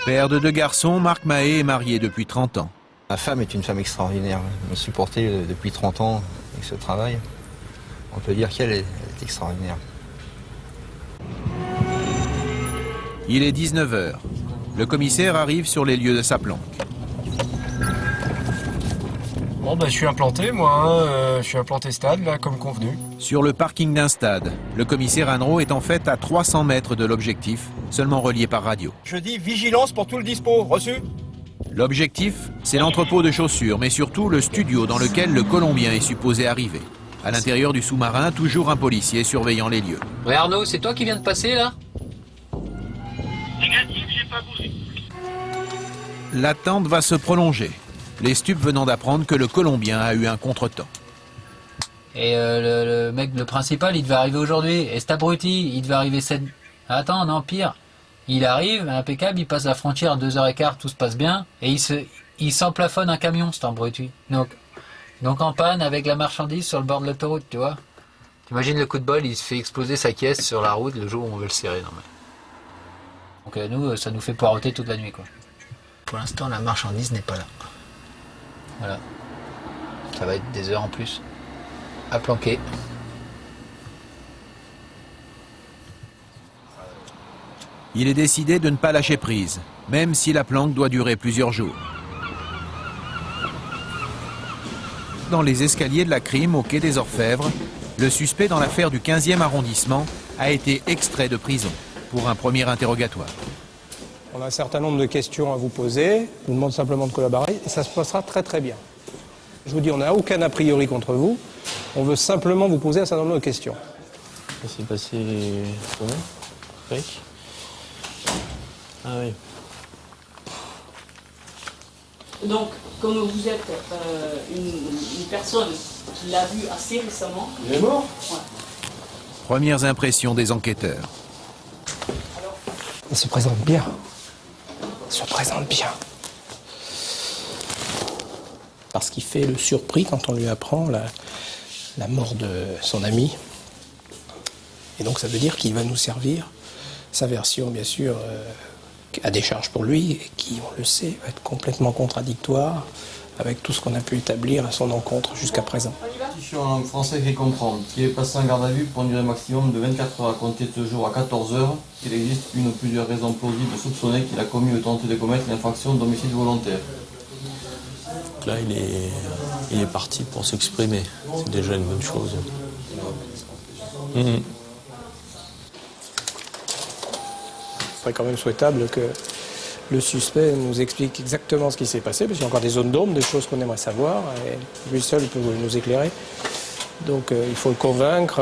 Père de 2 garçons, Marc Mahé est marié depuis 30 ans. Ma femme est une femme extraordinaire. Elle m'a supporté depuis 30 ans avec ce travail. On peut dire qu'elle est extraordinaire. Il est 19h. Le commissaire arrive sur les lieux de sa planque. Bon, bah, je suis implanté, moi. Je suis implanté stade, là, comme convenu. Sur le parking d'un stade, le commissaire Annereau est en fait à 300 mètres de l'objectif, seulement relié par radio. Je dis vigilance pour tout le dispo. Reçu? L'objectif, c'est l'entrepôt de chaussures, mais surtout le studio dans lequel le Colombien est supposé arriver. À l'intérieur du sous-marin, toujours un policier surveillant les lieux. Ouais, Arnaud, c'est toi qui viens de passer là? Négatif, j'ai pas bougé. L'attente va se prolonger. Les stupes venant d'apprendre que le Colombien a eu un contretemps. Et le mec, le principal, il devait arriver aujourd'hui. Et cet abruti, il devait arriver 7... Attends, non, pire. Il arrive, impeccable, il passe la frontière à 2h15, tout se passe bien. Et il s'emplafonne un camion, cet abruti. Donc en panne avec la marchandise sur le bord de l'autoroute, tu vois. T'imagines le coup de bol, il se fait exploser sa caisse sur la route le jour où on veut le serrer. Non, mais... Donc nous, ça nous fait poireauter toute la nuit, quoi. Pour l'instant, la marchandise n'est pas là. Voilà. Ça va être des heures en plus à planquer. Il est décidé de ne pas lâcher prise, même si la planque doit durer plusieurs jours. Dans les escaliers de la crime au quai des Orfèvres, le suspect dans l'affaire du 15e arrondissement a été extrait de prison pour un premier interrogatoire. On a un certain nombre de questions à vous poser. Je vous demande simplement de collaborer et ça se passera très très bien. Je vous dis, on n'a aucun a priori contre vous. On veut simplement vous poser un certain nombre de questions. Ça s'est passé comment? Avec? Ah oui. Donc, comme vous êtes une personne qui l'a vu assez récemment... Il est mort? Ouais. Premières impressions des enquêteurs. Il se présente bien. Il se présente bien. Parce qu'il fait le surpris quand on lui apprend la mort de son ami. Et donc ça veut dire qu'il va nous servir sa version, bien sûr, à décharge pour lui, et qui, on le sait, va être complètement contradictoire avec tout ce qu'on a pu établir à son encontre jusqu'à présent. Sur un français qui comprend, qui est passé en garde à vue pour une durée maximum de 24 heures à compter de ce jour à 14 heures, qu'il existe une ou plusieurs raisons plausibles de soupçonner qu'il a commis ou tenté de commettre l'infraction d'homicide volontaire. Là, il est parti pour s'exprimer. C'est déjà une bonne chose. Ce serait quand même souhaitable que le suspect nous explique exactement ce qui s'est passé, parce qu'il y a encore des zones d'ombre, des choses qu'on aimerait savoir, et lui seul peut nous éclairer. Donc il faut le convaincre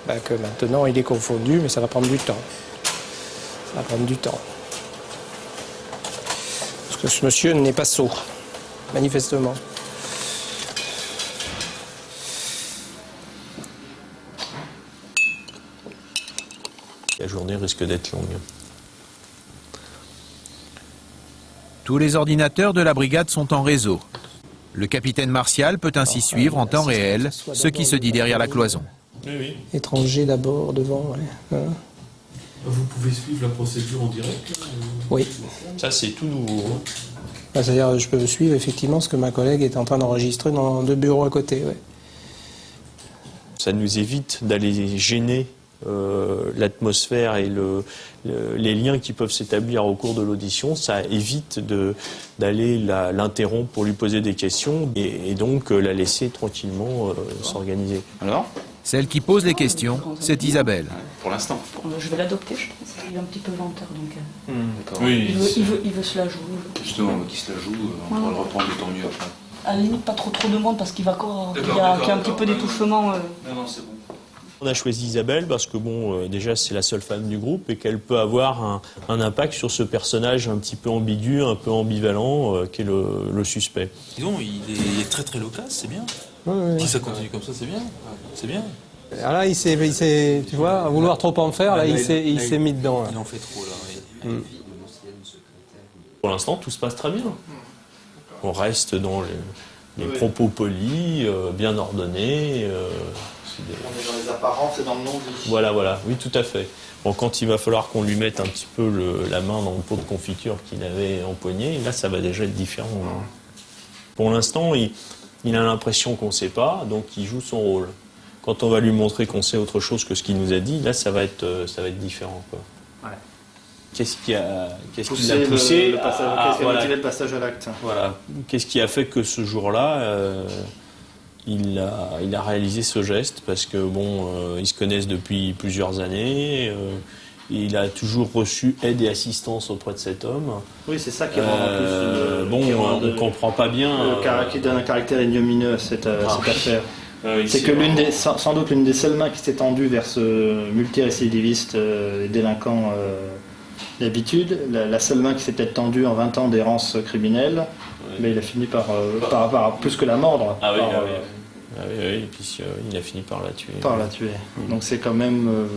que maintenant il est confondu, mais ça va prendre du temps. Ça va prendre du temps. Parce que ce monsieur n'est pas sot, manifestement. La journée risque d'être longue. Tous les ordinateurs de la brigade sont en réseau. Le capitaine Martial peut ainsi suivre en temps réel ce qui se dit derrière la cloison. Oui. Étranger d'abord, devant, ouais. Vous pouvez suivre la procédure en direct là, Oui. Ça, c'est tout nouveau. Hein. C'est-à-dire, je peux suivre effectivement ce que ma collègue est en train d'enregistrer dans 2 bureaux à côté. Ouais. Ça nous évite d'aller gêner l'atmosphère et les liens qui peuvent s'établir au cours de l'audition. Ça évite d'aller l'interrompre pour lui poser des questions et donc la laisser tranquillement s'organiser. Alors ? Celle qui pose les questions, c'est Isabelle. Pour l'instant. Je vais l'adopter, je pense. Il est un petit peu menteur, donc... D'accord. Oui, il veut se la jouer. Justement, qui se la joue, on pourra le reprendre d'autant mieux après. À la limite, pas trop de monde, parce qu'il va encore... D'accord, Il y a un petit peu d'étouffement. Non, c'est bon. On a choisi Isabelle parce que déjà c'est la seule femme du groupe et qu'elle peut avoir un impact sur ce personnage un petit peu ambigu, un peu ambivalent, qui est le suspect. Disons, il est très très loquace, c'est bien. Si ça continue comme ça, c'est bien. C'est bien. Alors là, il s'est, tu vois, à vouloir trop en faire, là, il s'est mis dedans. Là. Il en fait trop, là. Pour l'instant, tout se passe très bien. On reste dans les propos polis, bien ordonnés. On est dans les apparences et dans le non-dit. Voilà, oui, tout à fait. Bon, quand il va falloir qu'on lui mette un petit peu la main dans le pot de confiture qu'il avait empoigné, là, ça va déjà être différent. Hein. Pour l'instant, il a l'impression qu'on ne sait pas, donc il joue son rôle. Quand on va lui montrer qu'on sait autre chose que ce qu'il nous a dit, là, ça va être différent. Quoi. Ouais. Qu'est-ce qui l'a poussé Qu'est-ce qui a motivé le passage à l'acte? Voilà. Qu'est-ce qui a fait que ce jour-là, il a réalisé ce geste? Parce que ils se connaissent depuis plusieurs années. Il a toujours reçu aide et assistance auprès de cet homme. Oui, c'est ça qui rend en plus. On ne comprend pas bien. Qui donne un caractère ignomineux à cette affaire. Oui, c'est que sans doute l'une des seules mains qui s'est tendue vers ce multirécidiviste délinquant d'habitude, la seule main qui s'est peut-être tendue en 20 ans d'errance criminelle, mais il a fini par plus que la mordre. Oui, et puis il a fini par la tuer. Donc c'est quand même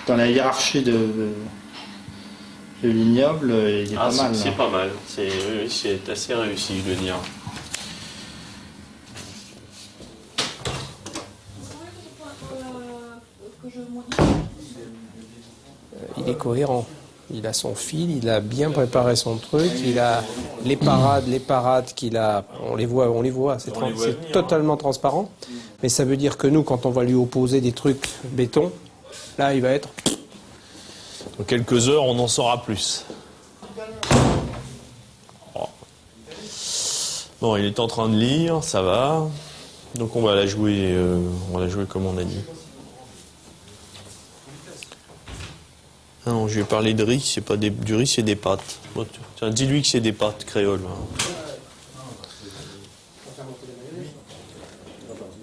dans la hiérarchie de l'ignoble, il est pas mal. C'est pas mal, c'est assez réussi, je veux dire. Il est cohérent. Il a son fil, il a bien préparé son truc, il a les parades qu'il a, on les voit, c'est totalement transparent. Mais ça veut dire que nous, quand on va lui opposer des trucs béton, là, il va être... Dans quelques heures, on en saura plus. Oh. Bon, il est en train de lire, ça va. Donc on va la jouer comme on a dit. Ah non, je lui ai parlé de riz, c'est pas du riz, c'est des pâtes. Bon, tiens, dis-lui que c'est des pâtes créoles.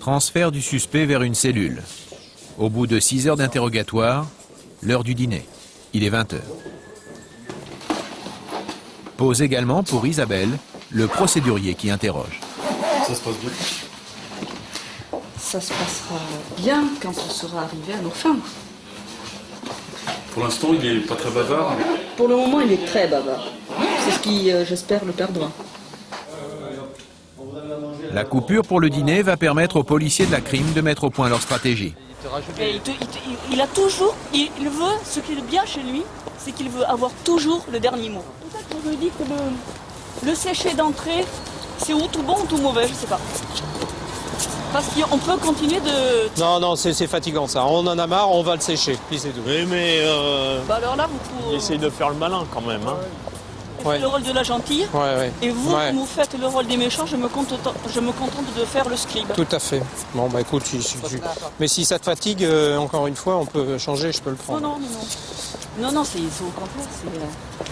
Transfert du suspect vers une cellule. Au bout de 6 heures d'interrogatoire, l'heure du dîner. Il est 20h. Pause également pour Isabelle, le procédurier qui interroge. Ça se passe bien? Ça se passera bien quand on sera arrivé à nos fins. Pour l'instant, il est pas très bavard. Pour le moment, il est très bavard. C'est ce qui, j'espère, le perdra. La coupure pour le dîner va permettre aux policiers de la crime de mettre au point leur stratégie. Et il a toujours, il veut, ce qui est bien chez lui, c'est qu'il veut avoir toujours le dernier mot. C'est pour ça que je dis que le séché d'entrée, c'est ou tout bon ou tout mauvais, je sais pas. Parce qu'on peut continuer de... Non, c'est fatigant ça. On en a marre, on va le sécher. Puis c'est tout. Oui, mais... Bah alors là, vous... Essaye de faire le malin quand même. Hein. Ouais. Le rôle de la gentille. Et vous, vous faites le rôle des méchants, je me contente de faire le scribe. Tout à fait. Bon, bah écoute, mais si ça te fatigue, encore une fois, on peut changer, je peux le prendre. Non, c'est au contraire,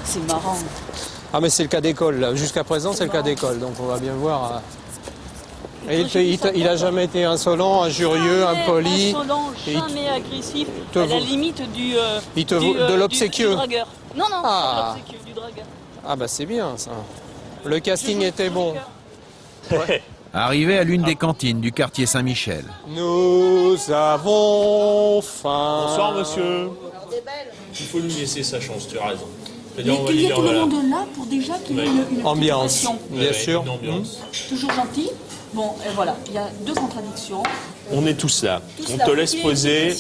c'est marrant. Ah, mais c'est le cas d'école, là. Jusqu'à présent, c'est le cas d'école, donc on va bien voir... Et il a jamais été insolent, injurieux, impoli. Insolent, jamais agressif, à la limite de l'obséquieux. Du dragueur. Non, pas l'obséquieux, du dragueur. Ah bah c'est bien ça. Le casting était bon. Ouais. Arrivé à l'une des cantines du quartier Saint-Michel. Nous avons faim. Bonsoir monsieur. Il faut lui laisser sa chance, tu as raison. Mais qu'il y ait tout le monde là pour déjà qu'il y ait une ambiance, pression. bien sûr. Toujours gentil. Bon, et voilà, il y a deux contradictions. On est tous là. On te laisse poser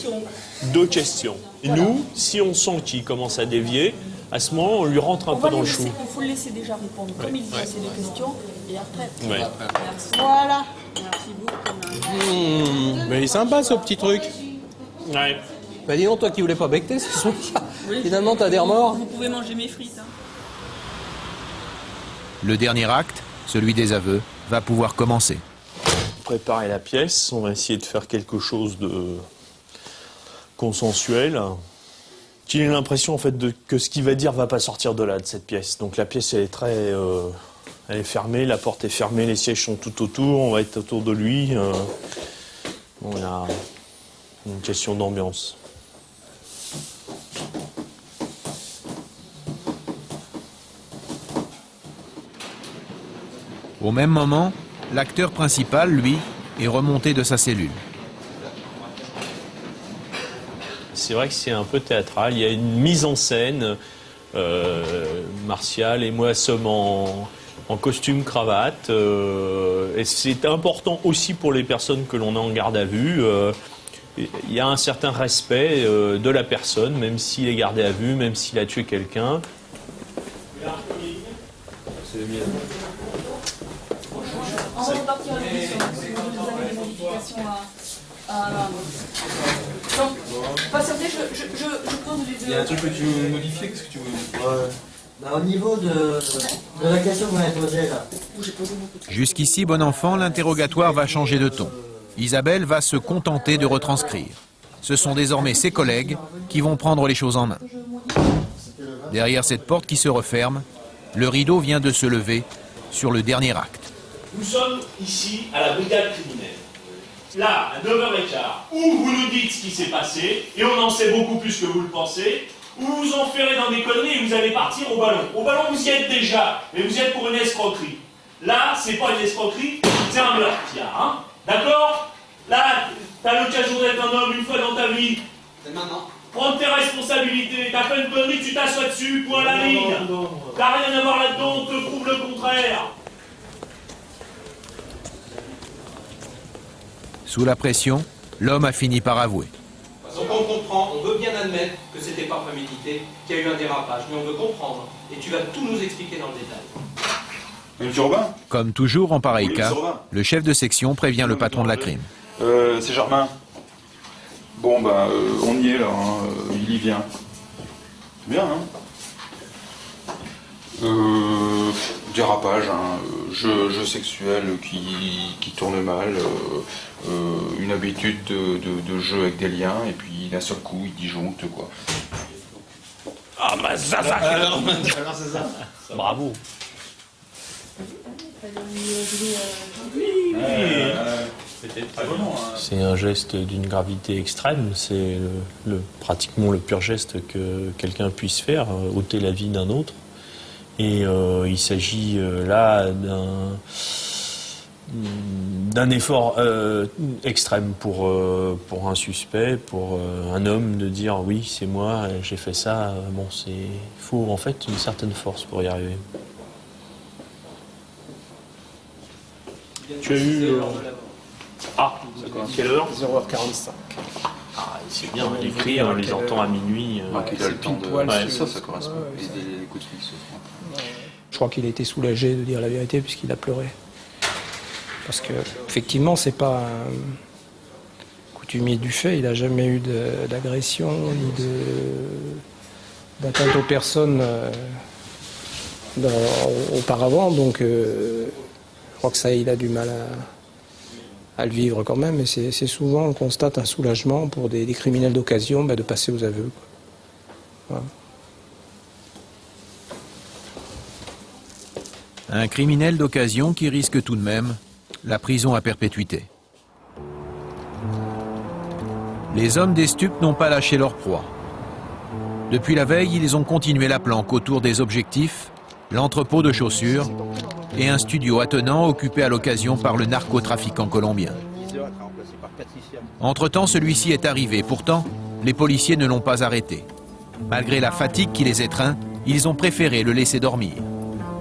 2 questions. Et nous, si on sent qu'il commence à dévier, à ce moment, on lui rentre un peu dans le chou. Il faut le laisser déjà répondre comme il dit à ces 2 questions. Et après, merci. Voilà. Merci beaucoup. Mais il est sympa ce petit truc. Ouais. Bah dis donc, toi qui voulais pas becter, finalement t'as des remords. Vous pouvez manger mes frites. Hein. Le dernier acte, celui des aveux, va pouvoir commencer. Préparer la pièce, on va essayer de faire quelque chose de consensuel. Qu'il ait l'impression en fait que ce qu'il va dire va pas sortir de là, de cette pièce. Donc la pièce elle est très, elle est fermée, la porte est fermée, les sièges sont tout autour, on va être autour de lui. On a une question d'ambiance. Au même moment, l'acteur principal, lui, est remonté de sa cellule. C'est vrai que c'est un peu théâtral, il y a une mise en scène, Martial et moi sommes en costume cravate, et c'est important aussi pour les personnes que l'on a en garde à vue. Il y a un certain respect de la personne, même s'il est gardé à vue, même s'il a tué quelqu'un. C'est le mien. On va repartir à l'émission. Si vous avez des modifications à... Donc, patientez, je pose les 2. Il y a un truc que tu veux modifier, qu'est-ce que tu veux? Au niveau de la question que vous m'avez posée là. Jusqu'ici, bon enfant, l'interrogatoire va changer de ton. Isabelle va se contenter de retranscrire. Ce sont désormais ses collègues qui vont prendre les choses en main. Derrière cette porte qui se referme, le rideau vient de se lever sur le dernier acte. Nous sommes ici à la brigade criminelle. Là, à 9h15, où vous nous dites ce qui s'est passé, et on en sait beaucoup plus que vous le pensez, ou vous enferrez dans des conneries et vous allez partir au ballon. Au ballon, vous y êtes déjà, mais vous y êtes pour une escroquerie. Là, c'est pas une escroquerie, c'est un meurtre, hein. D'accord? Là, t'as l'occasion d'être un homme une fois dans ta vie. C'est maintenant. Prends tes responsabilités, t'as fait une connerie, tu t'assois dessus, point à la ligne. T'as rien à voir là-dedans, on te prouve le contraire. Sous la pression, l'homme a fini par avouer. Donc on comprend, on veut bien admettre que c'était pas prémédité, qu'il y a eu un dérapage, mais on veut comprendre, et tu vas tout nous expliquer dans le détail. Monsieur Robin? Comme toujours en pareil Oui, cas, monsieur Robin. le chef de section prévient le patron de la crime. C'est Germain. Bon, bah, on y est là, hein. Il y vient. Bien, hein? Dérapage, hein. Jeu sexuel qui tourne mal, une habitude de jeu avec des liens, et puis d'un seul coup, il disjoncte, quoi. Ah, bah ça Alors c'est ça. Bravo. C'est un geste d'une gravité extrême, c'est pratiquement le pire geste que quelqu'un puisse faire, ôter la vie d'un autre. Et il s'agit là d'un effort extrême pour un suspect, pour un homme, de dire oui, c'est moi, j'ai fait ça. Bon, il faut en fait une certaine force pour y arriver. Tu as eu... Ah, quelle heure? 0h45. Ah, c'est bien, les cris, on les entend à minuit. Il a le temps de... Ouais, ça correspond. Et des coups de fil se font. Je crois qu'il a été soulagé de dire la vérité puisqu'il a pleuré. Parce que effectivement, c'est pas un coutumier du fait. Il n'a jamais eu d'agression ni d'atteinte aux personnes auparavant. Donc, je crois que ça, il a du mal à le vivre quand même. Et c'est souvent, on constate un soulagement pour des criminels d'occasion de passer aux aveux. Voilà. Un criminel d'occasion qui risque tout de même la prison à perpétuité. Les hommes des stupes n'ont pas lâché leur proie. Depuis la veille, ils ont continué la planque autour des objectifs, l'entrepôt de chaussures et un studio attenant occupé à l'occasion par le narcotrafiquant colombien. Entre-temps, celui-ci est arrivé. Pourtant, les policiers ne l'ont pas arrêté. Malgré la fatigue qui les étreint, ils ont préféré le laisser dormir.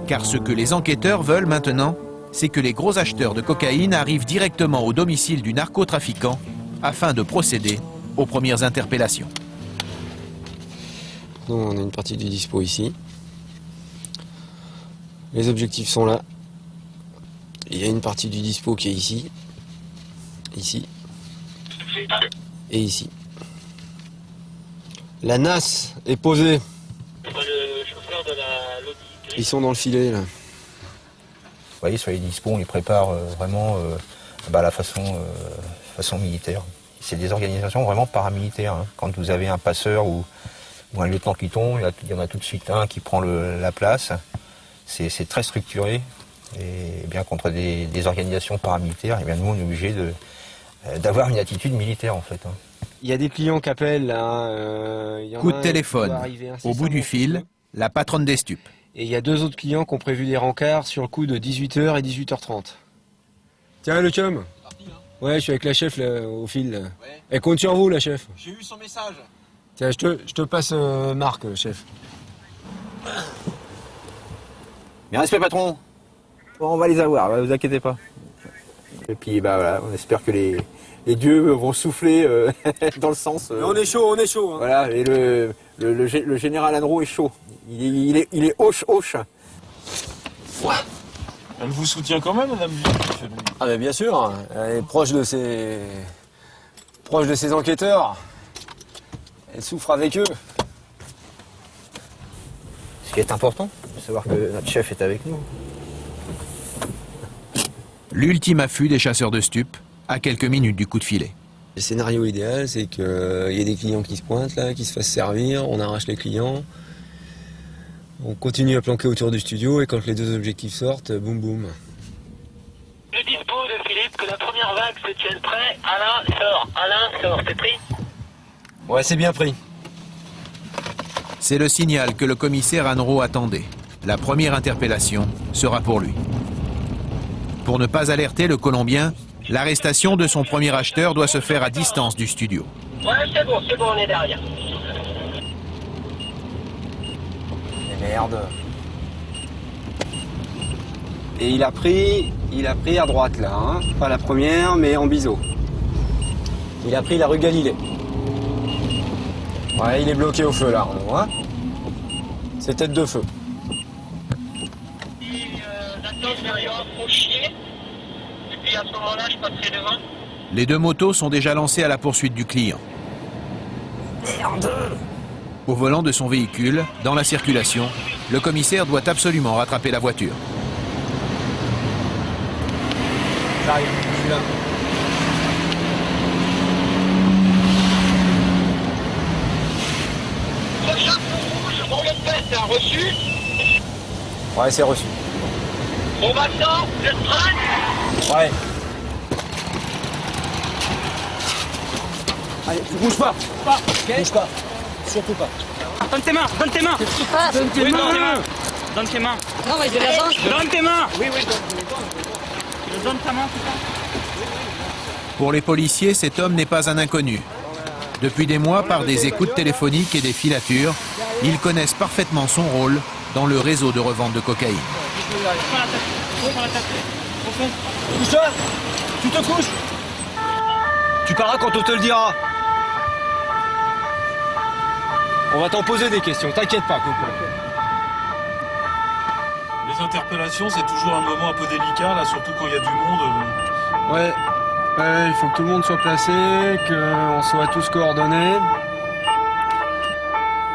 Car ce que les enquêteurs veulent maintenant, c'est que les gros acheteurs de cocaïne arrivent directement au domicile du narcotrafiquant afin de procéder aux premières interpellations. Donc on a une partie du dispo ici. Les objectifs sont là. Il y a une partie du dispo qui est ici. Ici. Et ici. La NAS est posée. Ils sont dans le filet là. Vous voyez, sur les dispos, on les prépare vraiment à la façon militaire. C'est des organisations vraiment paramilitaires. Hein. Quand vous avez un passeur ou un lieutenant qui tombe, il y en a tout de suite un qui prend la place. C'est très structuré. Et bien contre des organisations paramilitaires, et bien nous on est obligé d'avoir une attitude militaire en fait. Hein. Il y a des clients qui appellent là. Coup de téléphone. Au bout du fil, la patronne des stupes. Et il y a 2 autres clients qui ont prévu des rencarts sur le coup de 18h et 18h30. Tiens le chum. Ouais, je suis avec la chef là, au fil. Là. Ouais. Elle compte sur vous la chef. J'ai eu son message. Tiens, je te passe Marc, chef. Bien respect patron. Bon, on va les avoir, vous inquiétez pas. Et puis voilà, on espère que les dieux vont souffler dans le sens. On est chaud, on est chaud. Hein. Voilà, et le général Anro est chaud. Il est hoche. Elle vous soutient quand même, madame? Ah ben bien sûr, elle est proche de ses enquêteurs. Elle souffre avec eux. Ce qui est important, c'est de savoir que notre chef est avec nous. L'ultime affût des chasseurs de stupes, à quelques minutes du coup de filet. Le scénario idéal, c'est qu'il y ait des clients qui se pointent là, qui se fassent servir, on arrache les clients, on continue à planquer autour du studio et quand les 2 objectifs sortent, boum boum. Le dispo de Philippe, que la première vague se tienne prêt. Alain sort, c'est pris? Ouais, c'est bien pris. C'est le signal que le commissaire Anro attendait. La première interpellation sera pour lui. Pour ne pas alerter le Colombien, l'arrestation de son premier acheteur doit se faire à distance du studio. Ouais, c'est bon, on est derrière. Et merde. Et il a pris à droite là, hein. Pas la première, mais en biseau. Il a pris la rue Galilée. Ouais, il est bloqué au feu là, hein. C'est tête de feu. Et puis à ce moment-là, je passerai devant. Les 2 motos sont déjà lancées à la poursuite du client. Merde. Au volant de son véhicule, dans la circulation, le commissaire doit absolument rattraper la voiture. J'arrive, je suis là. Le chapeau rouge, on le fait, c'est un reçu. Ouais, c'est reçu. Bon maintenant, je traîne. Ouais. Allez, tu bouges pas. Okay. Bouge pas. Surtout pas. Donne tes mains. Donne tes mains. Donne tes mains. Non, mais je vais la Donne tes mains. Oui. Donne ta main, putain. Pour les policiers, cet homme n'est pas un inconnu. Depuis des mois, par des écoutes téléphoniques et des filatures, ils connaissent parfaitement son rôle dans le réseau de revente de cocaïne. Couche-toi. Tu te couches. Tu parleras quand on te le dira. On va t'en poser des questions, t'inquiète pas, Coco. Les interpellations, c'est toujours un moment un peu délicat, là, surtout quand il y a du monde. Ouais, il faut que tout le monde soit placé, qu'on soit tous coordonnés.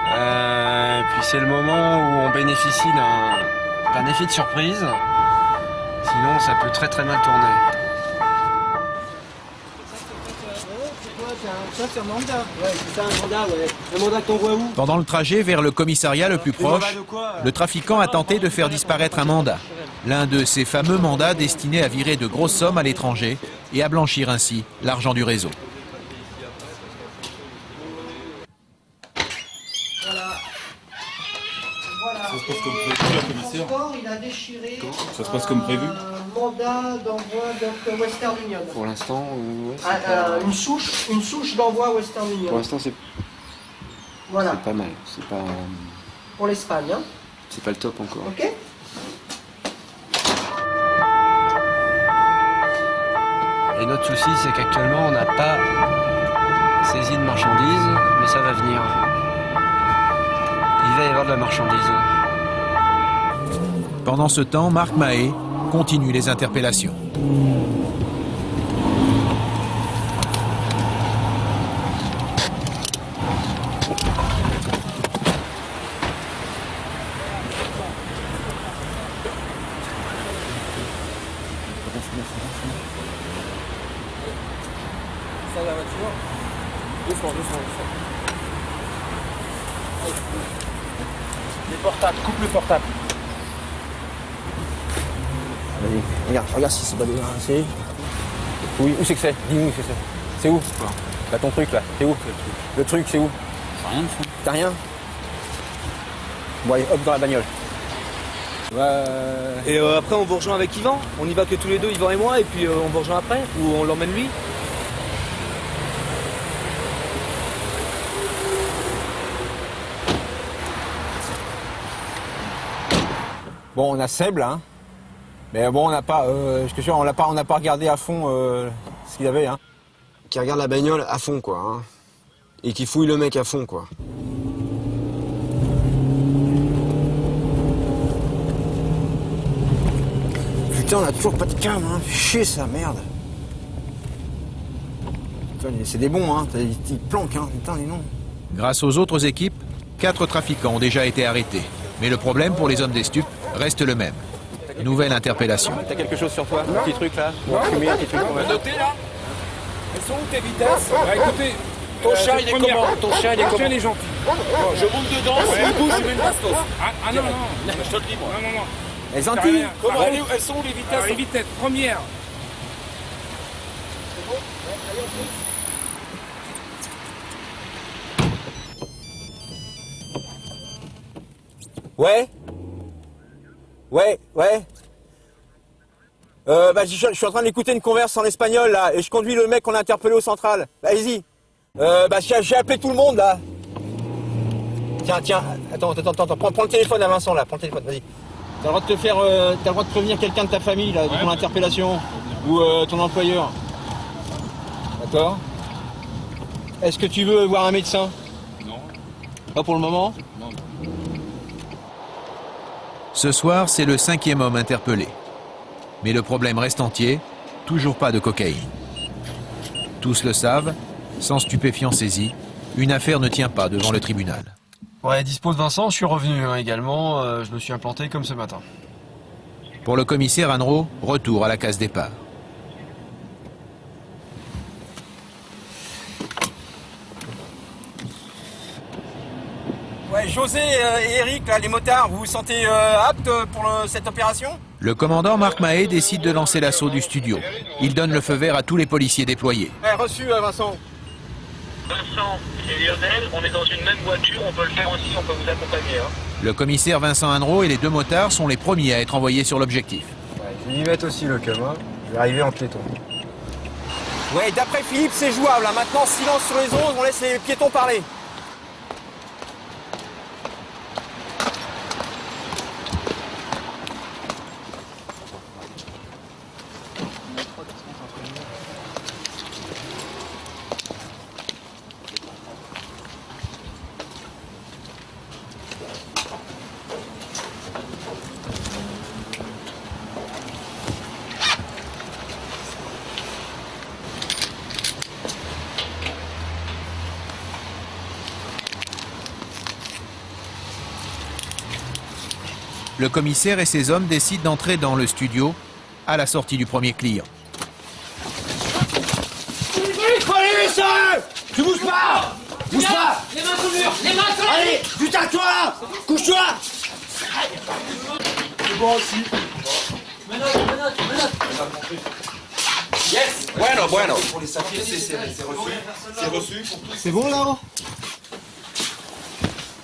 Et puis c'est le moment où on bénéficie d'un effet de surprise. Sinon, ça peut très mal tourner. Ça, c'est un mandat. Ouais, c'est ça, un mandat, ouais. Un mandat que t'envoies où? Pendant le trajet vers le commissariat le plus proche, le trafiquant a tenté de faire disparaître un mandat. L'un de ces fameux mandats destinés à virer de grosses sommes à l'étranger et à blanchir ainsi l'argent du réseau. Ça se passe comme prévu, la commissaire? Il a déchiré. Ça se passe comme prévu? Mandat d'envoi donc Western Union. Pour l'instant, une souche d'envoi Western Union. Pour l'instant, c'est voilà. pas mal. C'est pas. pour l'Espagne. Hein. C'est pas le top encore. Ok. Et notre souci, c'est qu'actuellement, on n'a pas saisi de marchandises, mais ça va venir. Il va y avoir de la marchandise. Pendant ce temps, Marc Mahé continue les interpellations. Ça la voiture. Doucement. Les portables, coupe le portable. Vas-y, regarde si c'est pas débarrassé. Oui, où c'est que c'est? Dis-nous où c'est que c'est. C'est où? Là, ton truc là, c'est où? Le truc, c'est où? Rien de fou. T'as rien? Bon, allez, hop, dans la bagnole. Et après, on vous rejoint avec Yvan. On y va que tous les deux, Yvan et moi, et puis on vous rejoint après, ou on l'emmène lui. Bon, on a Seb là, hein. Mais bon, on n'a pas, je te jure, on n'a pas regardé à fond ce qu'il avait, hein. Qui regarde la bagnole à fond, quoi. Hein. Et qui fouille le mec à fond, quoi. Putain, on a toujours pas de cam, hein. Chier ça, merde. Putain, c'est des bons, hein. Ils planquent, hein. Putain, les noms. Grâce aux autres équipes, 4 trafiquants ont déjà été arrêtés. Mais le problème pour les hommes des stupes reste le même. Nouvelle interpellation. T'as quelque chose sur toi? Un petit truc là? Un petit truc. On va noter là. Elles sont où tes vitesses? Bah écoutez, ton chien il est comment? Ton chien il est comment? Ton chien il est gentil. Je monte dedans, s'il bouge, je mets une bastos. Ah non, je te le dis moi. Non. Elles sont gentilles. Comment elles sont où les vitesses? Les vitesses, première. Ouais. Je suis en train d'écouter une converse en espagnol là, et je conduis le mec qu'on a interpellé au central. Allez-y. J'ai appelé tout le monde là. Tiens, attends, prends le téléphone à Vincent là, prends le téléphone, vas-y. T'as le droit de te faire, t'as le droit de prévenir quelqu'un de ta famille là, de ton interpellation, ou ton employeur. D'accord. Est-ce que tu veux voir un médecin? Non. Pas pour le moment? Non. Ce soir, c'est le 5e homme interpellé. Mais le problème reste entier, toujours pas de cocaïne. Tous le savent, sans stupéfiants saisis, une affaire ne tient pas devant le tribunal. Ouais, dispo de Vincent, je suis revenu également. Je me suis implanté comme ce matin. Pour le commissaire Annereau, retour à la case départ. Ouais, José et Eric, là, les motards, vous vous sentez aptes pour cette opération? Le commandant Marc Mahé décide de lancer l'assaut du studio. Il donne le feu vert à tous les policiers déployés. Reçu, Vincent. Vincent et Lionel, on est dans une même voiture, on peut le faire aussi, on peut vous accompagner. Hein. Le commissaire Vincent Annereau et les 2 motards sont les premiers à être envoyés sur l'objectif. Je vais y mettre aussi le cam, hein. Je vais arriver en piéton. Ouais, d'après Philippe, c'est jouable. Hein. Maintenant, silence sur les ondes, on laisse les piétons parler. Le commissaire et ses hommes décident d'entrer dans le studio à la sortie du premier client. Tu bouges pas! Bouge pas! Les mains sous le mur! Les mains sous le mur! Allez, putain, toi! Couche-toi! C'est bon aussi. Menottes! Yes! Bueno. Pour les sapiens, c'est reçu. C'est reçu. C'est bon là-haut?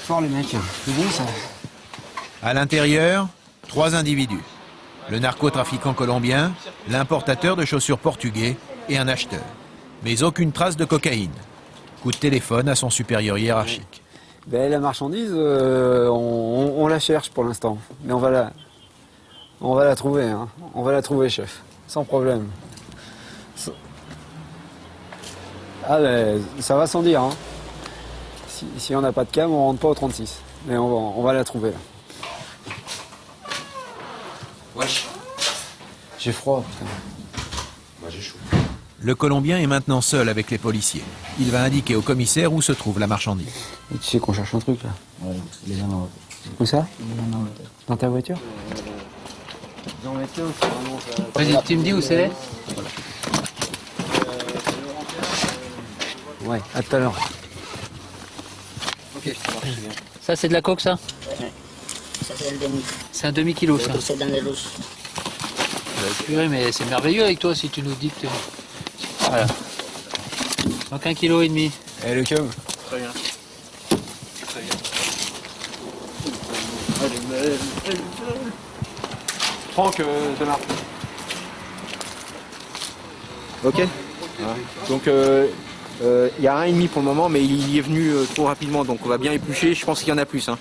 Fort les mecs, c'est bon ça. À l'intérieur, 3 individus. Le narcotrafiquant colombien, l'importateur de chaussures portugais et un acheteur. Mais aucune trace de cocaïne. Coup de téléphone à son supérieur hiérarchique. Ben, la marchandise, on la cherche pour l'instant. Mais on va la trouver, hein. On va la trouver, chef. Sans problème. Ah ben, ça va sans dire, hein. Si on n'a pas de cam, on rentre pas au 36. Mais on va la trouver, là. Wesh. J'ai froid, putain. Moi j'ai chaud. Le Colombien est maintenant seul avec les policiers. Il va indiquer au commissaire où se trouve la marchandise. Et tu sais qu'on cherche un truc, là. Ouais, il est dans ma voiture. Où ça? Il est dans ma voiture. Dans ta voiture? Dans ma voiture, c'est vraiment ça. Vas-y, tu me dis où c'est? Ouais, à tout à l'heure. Ok, ça marche bien. Ça, c'est de la coke, ça? Ouais. Ça c'est un demi. C'est un demi-kilo, ça. C'est dans les lousses. Purée, mais c'est merveilleux avec toi si tu nous dis que... Voilà. Donc 1,5 kg. Eh, le cum. Très bien. Très bien. Franck, Thomas. Ok. Donc il y a 1,5 pour le moment, mais il y est venu trop rapidement, donc on va bien éplucher. Je pense qu'il y en a plus. Hein.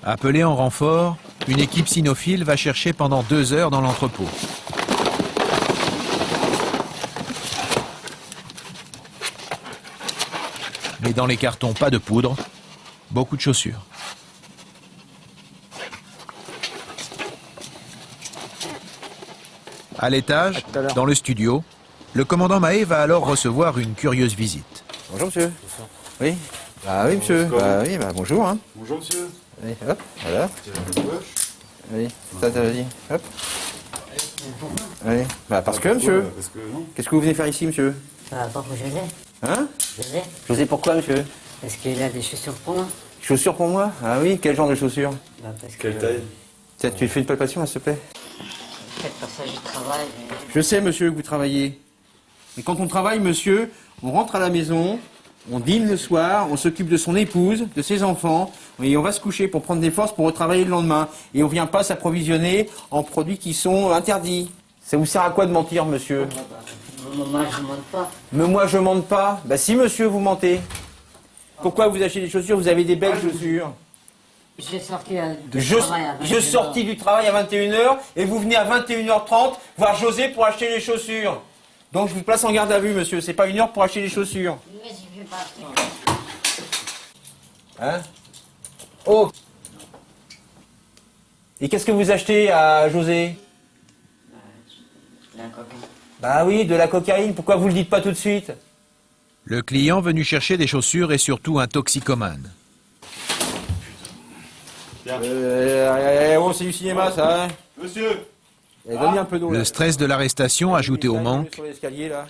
Appelé en renfort, une équipe cynophile va chercher pendant 2 heures dans l'entrepôt. Mais dans les cartons, pas de poudre, beaucoup de chaussures. À l'étage, dans le studio, le commandant Mahé va alors recevoir une curieuse visite. Bonjour monsieur. Oui. Ah oui monsieur. Bah oui, bah bonjour. Hein. Bonjour monsieur. Allez, hop, voilà. Allez, ça vas-y, hop. Allez, bah parce que monsieur. Qu'est-ce que vous venez faire ici monsieur? Par rapport au José. Hein? José. José, pourquoi monsieur? Parce qu'il a des chaussures pour moi. Chaussures pour moi? Ah oui, quel genre de chaussures? Bah, parce Quelle taille? Peut-être tu fais une palpation là, s'il te plaît? Peut-être parce que je travaille. Je sais monsieur que vous travaillez. Mais quand on travaille monsieur, on rentre à la maison, on dîne le soir, on s'occupe de son épouse, de ses enfants, et on va se coucher pour prendre des forces pour retravailler le lendemain. Et on ne vient pas s'approvisionner en produits qui sont interdits. Ça vous sert à quoi de mentir, monsieur? Moi, je ne monte pas. Mais moi, je monte pas. Bah si, monsieur, vous mentez. Pourquoi vous achetez des chaussures? Vous avez des belles chaussures. J'ai sorti du travail à 21h. Je sortis du travail à 21h, et vous venez à 21h30 voir José pour acheter les chaussures. Donc je vous place en garde à vue, monsieur. C'est pas 1 heure pour acheter les chaussures. Mais je vais partir. Hein? Oh! Et qu'est-ce que vous achetez à José? La cocaïne. Bah oui, de la cocaïne. Pourquoi vous le dites pas tout de suite? Le client venu chercher des chaussures est surtout un toxicomane. Oh, c'est du cinéma, ça, hein? Monsieur! Donne-lui un peu d'eau. Le stress de l'arrestation ajouté au manque,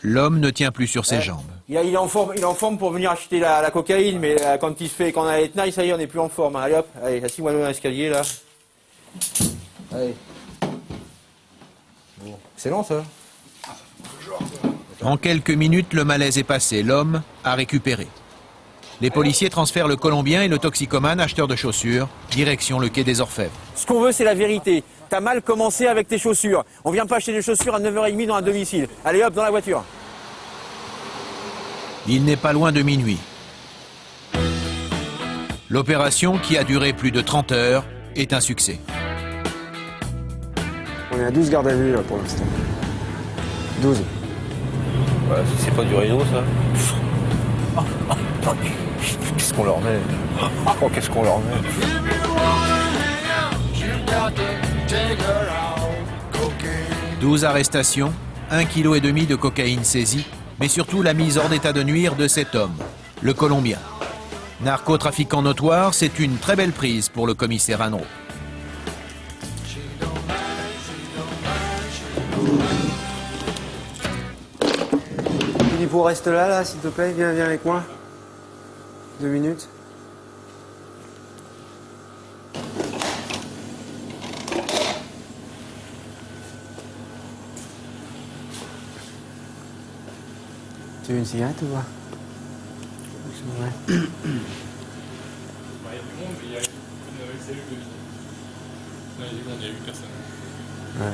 l'homme ne tient plus sur ses jambes. Il est en forme pour venir acheter la cocaïne, mais quand on a les tenailles, ça y est, on n'est plus en forme. Allez hop, allez, assis-moi dans l'escalier là. Allez. Bon. C'est long ça. En quelques minutes, le malaise est passé. L'homme a récupéré. Les policiers transfèrent le Colombien et le toxicomane, acheteur de chaussures, direction le quai des Orfèvres. Ce qu'on veut, c'est la vérité. T'as mal commencé avec tes chaussures. On vient pas acheter des chaussures à 9h30 dans un domicile. Allez hop, dans la voiture. Il n'est pas loin de minuit. L'opération, qui a duré plus de 30 heures, est un succès. On est à 12 gardes à vue là pour l'instant. 12. Ouais, c'est pas du réseau ça. Qu'est-ce qu'on leur met? Oh, qu'est-ce qu'on leur met? 12 arrestations, 1,5 kg de cocaïne saisie, mais surtout la mise hors d'état de nuire de cet homme, le Colombien. Narcotrafiquant notoire, c'est une très belle prise pour le commissaire Anneau. Philippe, reste là, s'il te plaît, viens avec moi. 2 minutes. Tu veux une cigarette ou pas? Ouais. Il y a du monde, mais il y a une cellule de vie. Là, il y a du monde, il y a 8 personnes. Ouais,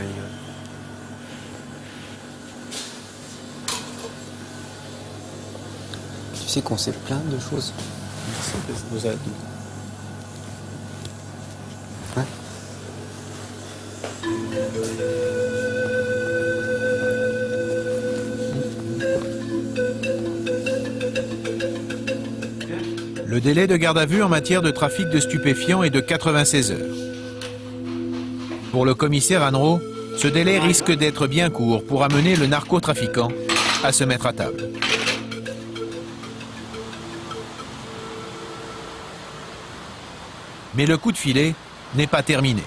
sais qu'on sait plein de choses. Vous êtes Ouais. Le délai de garde à vue en matière de trafic de stupéfiants est de 96 heures. Pour le commissaire Annereau, ce délai risque d'être bien court pour amener le narcotrafiquant à se mettre à table. Mais le coup de filet n'est pas terminé.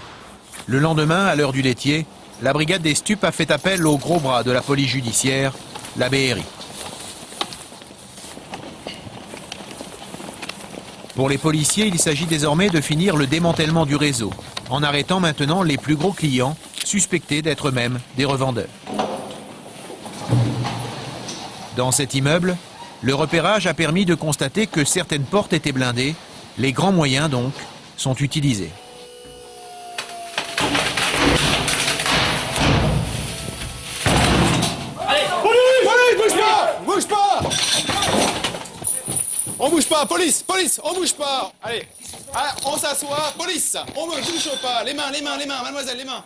Le lendemain, à l'heure du laitier, la brigade des stupes a fait appel au gros bras de la police judiciaire, la BRI. Pour les policiers, il s'agit désormais de finir le démantèlement du réseau, en arrêtant maintenant les plus gros clients, suspectés d'être eux-mêmes des revendeurs. Dans cet immeuble, le repérage a permis de constater que certaines portes étaient blindées, les grands moyens donc sont utilisés. Police, bouge pas! Bouge pas! On bouge pas, police, on bouge pas! Allez, on s'assoit, police! On ne touche pas, les mains, mademoiselle, les mains!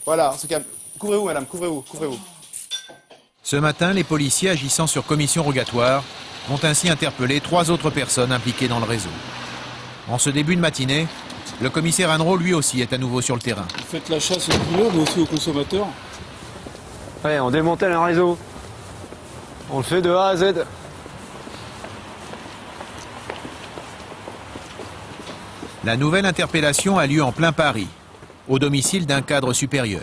Voilà, on se calme. Couvrez-vous, madame, couvrez-vous. Ce matin, les policiers agissant sur commission rogatoire ont ainsi interpellé 3 autres personnes impliquées dans le réseau. En ce début de matinée, le commissaire Annereau lui aussi est à nouveau sur le terrain. Vous faites la chasse aux dealers, mais aussi aux consommateurs. Ouais, on démantèle un réseau. On le fait de A à Z. La nouvelle interpellation a lieu en plein Paris, au domicile d'un cadre supérieur.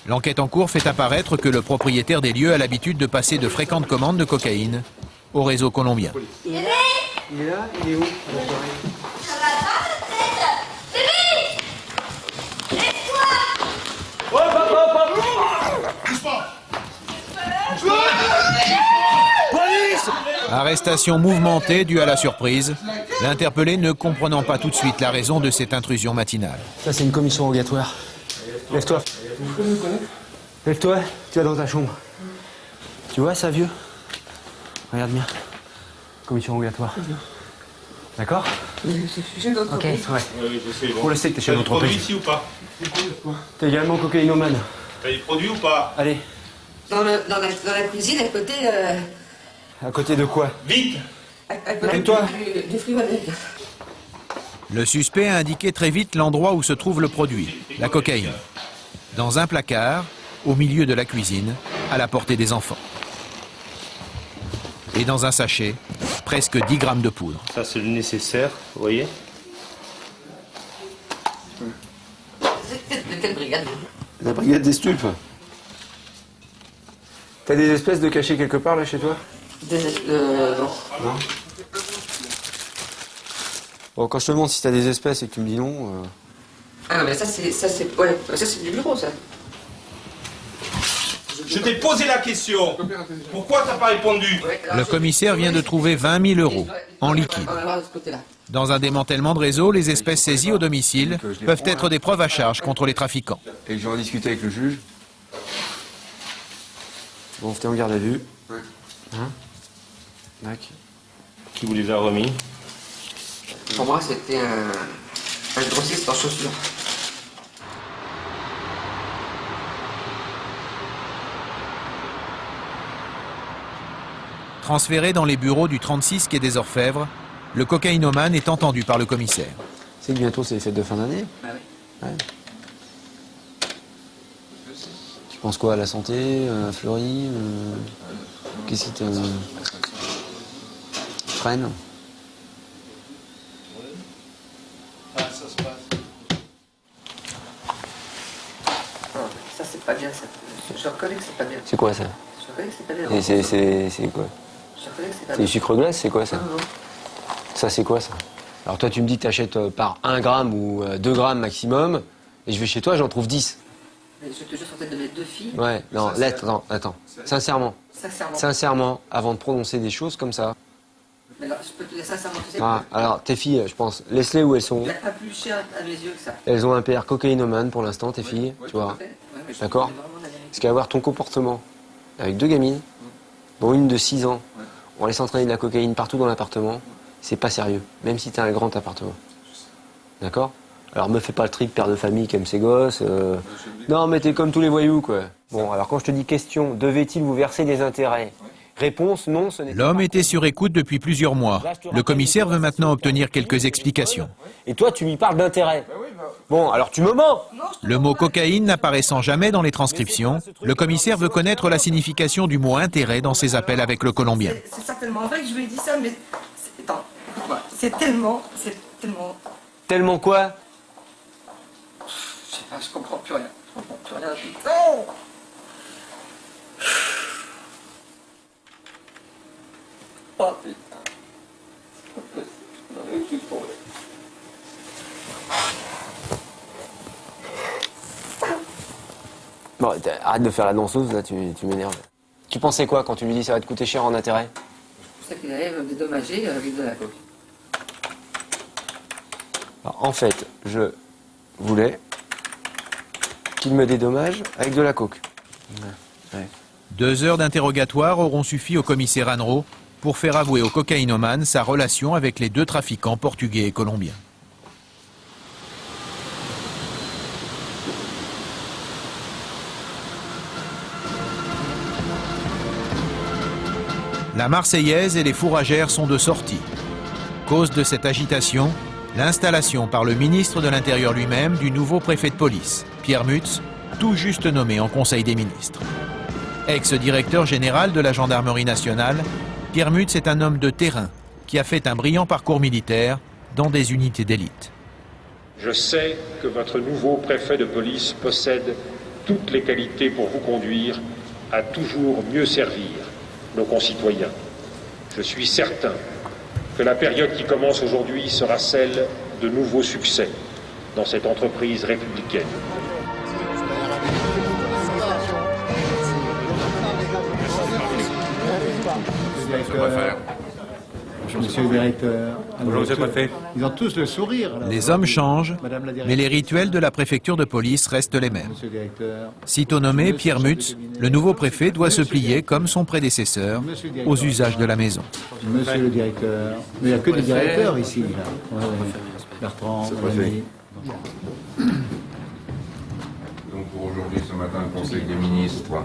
L'enquête en cours fait apparaître que le propriétaire des lieux a l'habitude de passer de fréquentes commandes de cocaïne au réseau colombien. Il est là? Il est où? Arrestation mouvementée due à la surprise, l'interpellé ne comprenant pas tout de suite la raison de cette intrusion matinale. Ça, c'est une commission rogatoire. Lève-toi. Lève-toi, tu vas dans ta chambre. Tu vois ça, vieux? Regarde bien. Commission rogatoire. D'accord? Ok, ouais. On le sait que t'es chef d'entreprise. Ici ou pas? T'es également cocaïnomane. T'as des produits ou pas? Allez. Dans la cuisine, à côté... À côté de quoi? Vite! à côté toi du frigolet. Le suspect a indiqué très vite l'endroit où se trouve le produit, la cocaïne. Dans un placard, au milieu de la cuisine, à la portée des enfants. Et dans un sachet, presque 10 grammes de poudre. Ça, c'est le nécessaire, vous voyez? De quelle brigade? La brigade des stupes. T'as des espèces de cachets quelque part là chez toi? Non. Non. Bon, quand je te demande si t'as des espèces et que tu me dis non... Ah non, mais ça c'est du bureau, ça. Je t'ai posé la question. Pourquoi t'as pas répondu? Le commissaire vient de trouver 20 000 € en liquide. Dans un démantèlement de réseau, les espèces saisies au domicile peuvent être des preuves à charge contre les trafiquants. Et que j'aurai discuté avec le juge. Bon, t'es en garde à vue. Ouais. Hein? D'accord. Qui vous les a remis? Pour moi, c'était un grossiste en chaussures. Transféré dans les bureaux du 36 quai des Orfèvres, le cocaïnomane est entendu par le commissaire. C'est que bientôt c'est les fêtes de fin d'année. Bah oui. Ouais. Tu penses quoi à la santé, à Fleury qu'est-ce qui te freine? Ça, c'est pas bien, ça. Je reconnais que c'est pas bien. C'est quoi ça? Je reconnais que c'est pas bien. Et c'est quoi? Je reconnais que c'est pas C'est bien. du sucre glace, c'est quoi ça? Non. Ça c'est quoi ça? Alors toi tu me dis que tu achètes par 1 gramme ou 2 grammes maximum, et je vais chez toi, j'en trouve 10. Mais je te jure sur tête de mes 2 filles. Ouais, non, là, attends. Sincèrement. Sincèrement, avant de prononcer des choses comme ça. Mais alors, je peux te dire sincèrement, tu sais Ah, alors, tes filles, je pense, laisse-les où elles sont. il n'y a pas plus cher à mes yeux que ça. Elles ont un père cocaïnomane pour l'instant, tes filles, tu vois. D'accord? Parce qu'à voir ton comportement avec 2 gamines, dont une de 6 ans, On laisse entraîner de la cocaïne partout dans l'appartement, c'est pas sérieux, même si t'as un grand appartement. D'accord? Alors me fais pas le trick père de famille qui aime ses gosses. Non mais t'es comme tous les voyous quoi. Bon alors quand je te dis question, devait-il vous verser des intérêts? Réponse non, ce n'est pas. L'homme était sur écoute depuis plusieurs mois. Le commissaire veut maintenant obtenir quelques explications. Et toi tu lui parles d'intérêt. Bon alors tu me mens. Le mot cocaïne n'apparaissant jamais dans les transcriptions, le commissaire veut connaître la signification du mot intérêt dans ses appels avec le Colombien. C'est certainement vrai que je lui ai dit ça, mais... Attends, écoute-moi, c'est tellement... Tellement quoi? Je sais pas, je comprends plus rien. Je comprends plus rien, putain. Oh putain. Non mais je suis tombé. Bon, arrête de faire la danseuse, là, tu m'énerves. Tu pensais quoi quand tu lui dis ça va te coûter cher en intérêt? Je pensais qu'il allait me dédommager avec de la coke. Alors, en fait, je voulais qu'il me dédommage avec de la coke. Ouais. 2 heures d'interrogatoire auront suffi au commissaire Anro pour faire avouer au cocaïnomane sa relation avec les 2 trafiquants portugais et colombiens. La Marseillaise et les fourragères sont de sortie. Cause de cette agitation, l'installation par le ministre de l'Intérieur lui-même du nouveau préfet de police, Pierre Mutz, tout juste nommé en Conseil des ministres. Ex-directeur général de la gendarmerie nationale, Pierre Mutz est un homme de terrain qui a fait un brillant parcours militaire dans des unités d'élite. Je sais que votre nouveau préfet de police possède toutes les qualités pour vous conduire à toujours mieux servir nos concitoyens. Je suis certain que la période qui commence aujourd'hui sera celle de nouveaux succès dans cette entreprise républicaine. Monsieur le directeur. Bonjour, monsieur le préfet. Ils ont tous le sourire. Les hommes changent, mais les rituels de la préfecture de police restent les mêmes. Sitôt nommé Pierre Mutz, le nouveau préfet doit se plier, comme son prédécesseur, aux usages de la maison. Monsieur le directeur. Mais il n'y a que des directeurs ici. Là. Ouais, Bertrand, Rémi. Donc pour aujourd'hui, ce matin, le Conseil des ministres,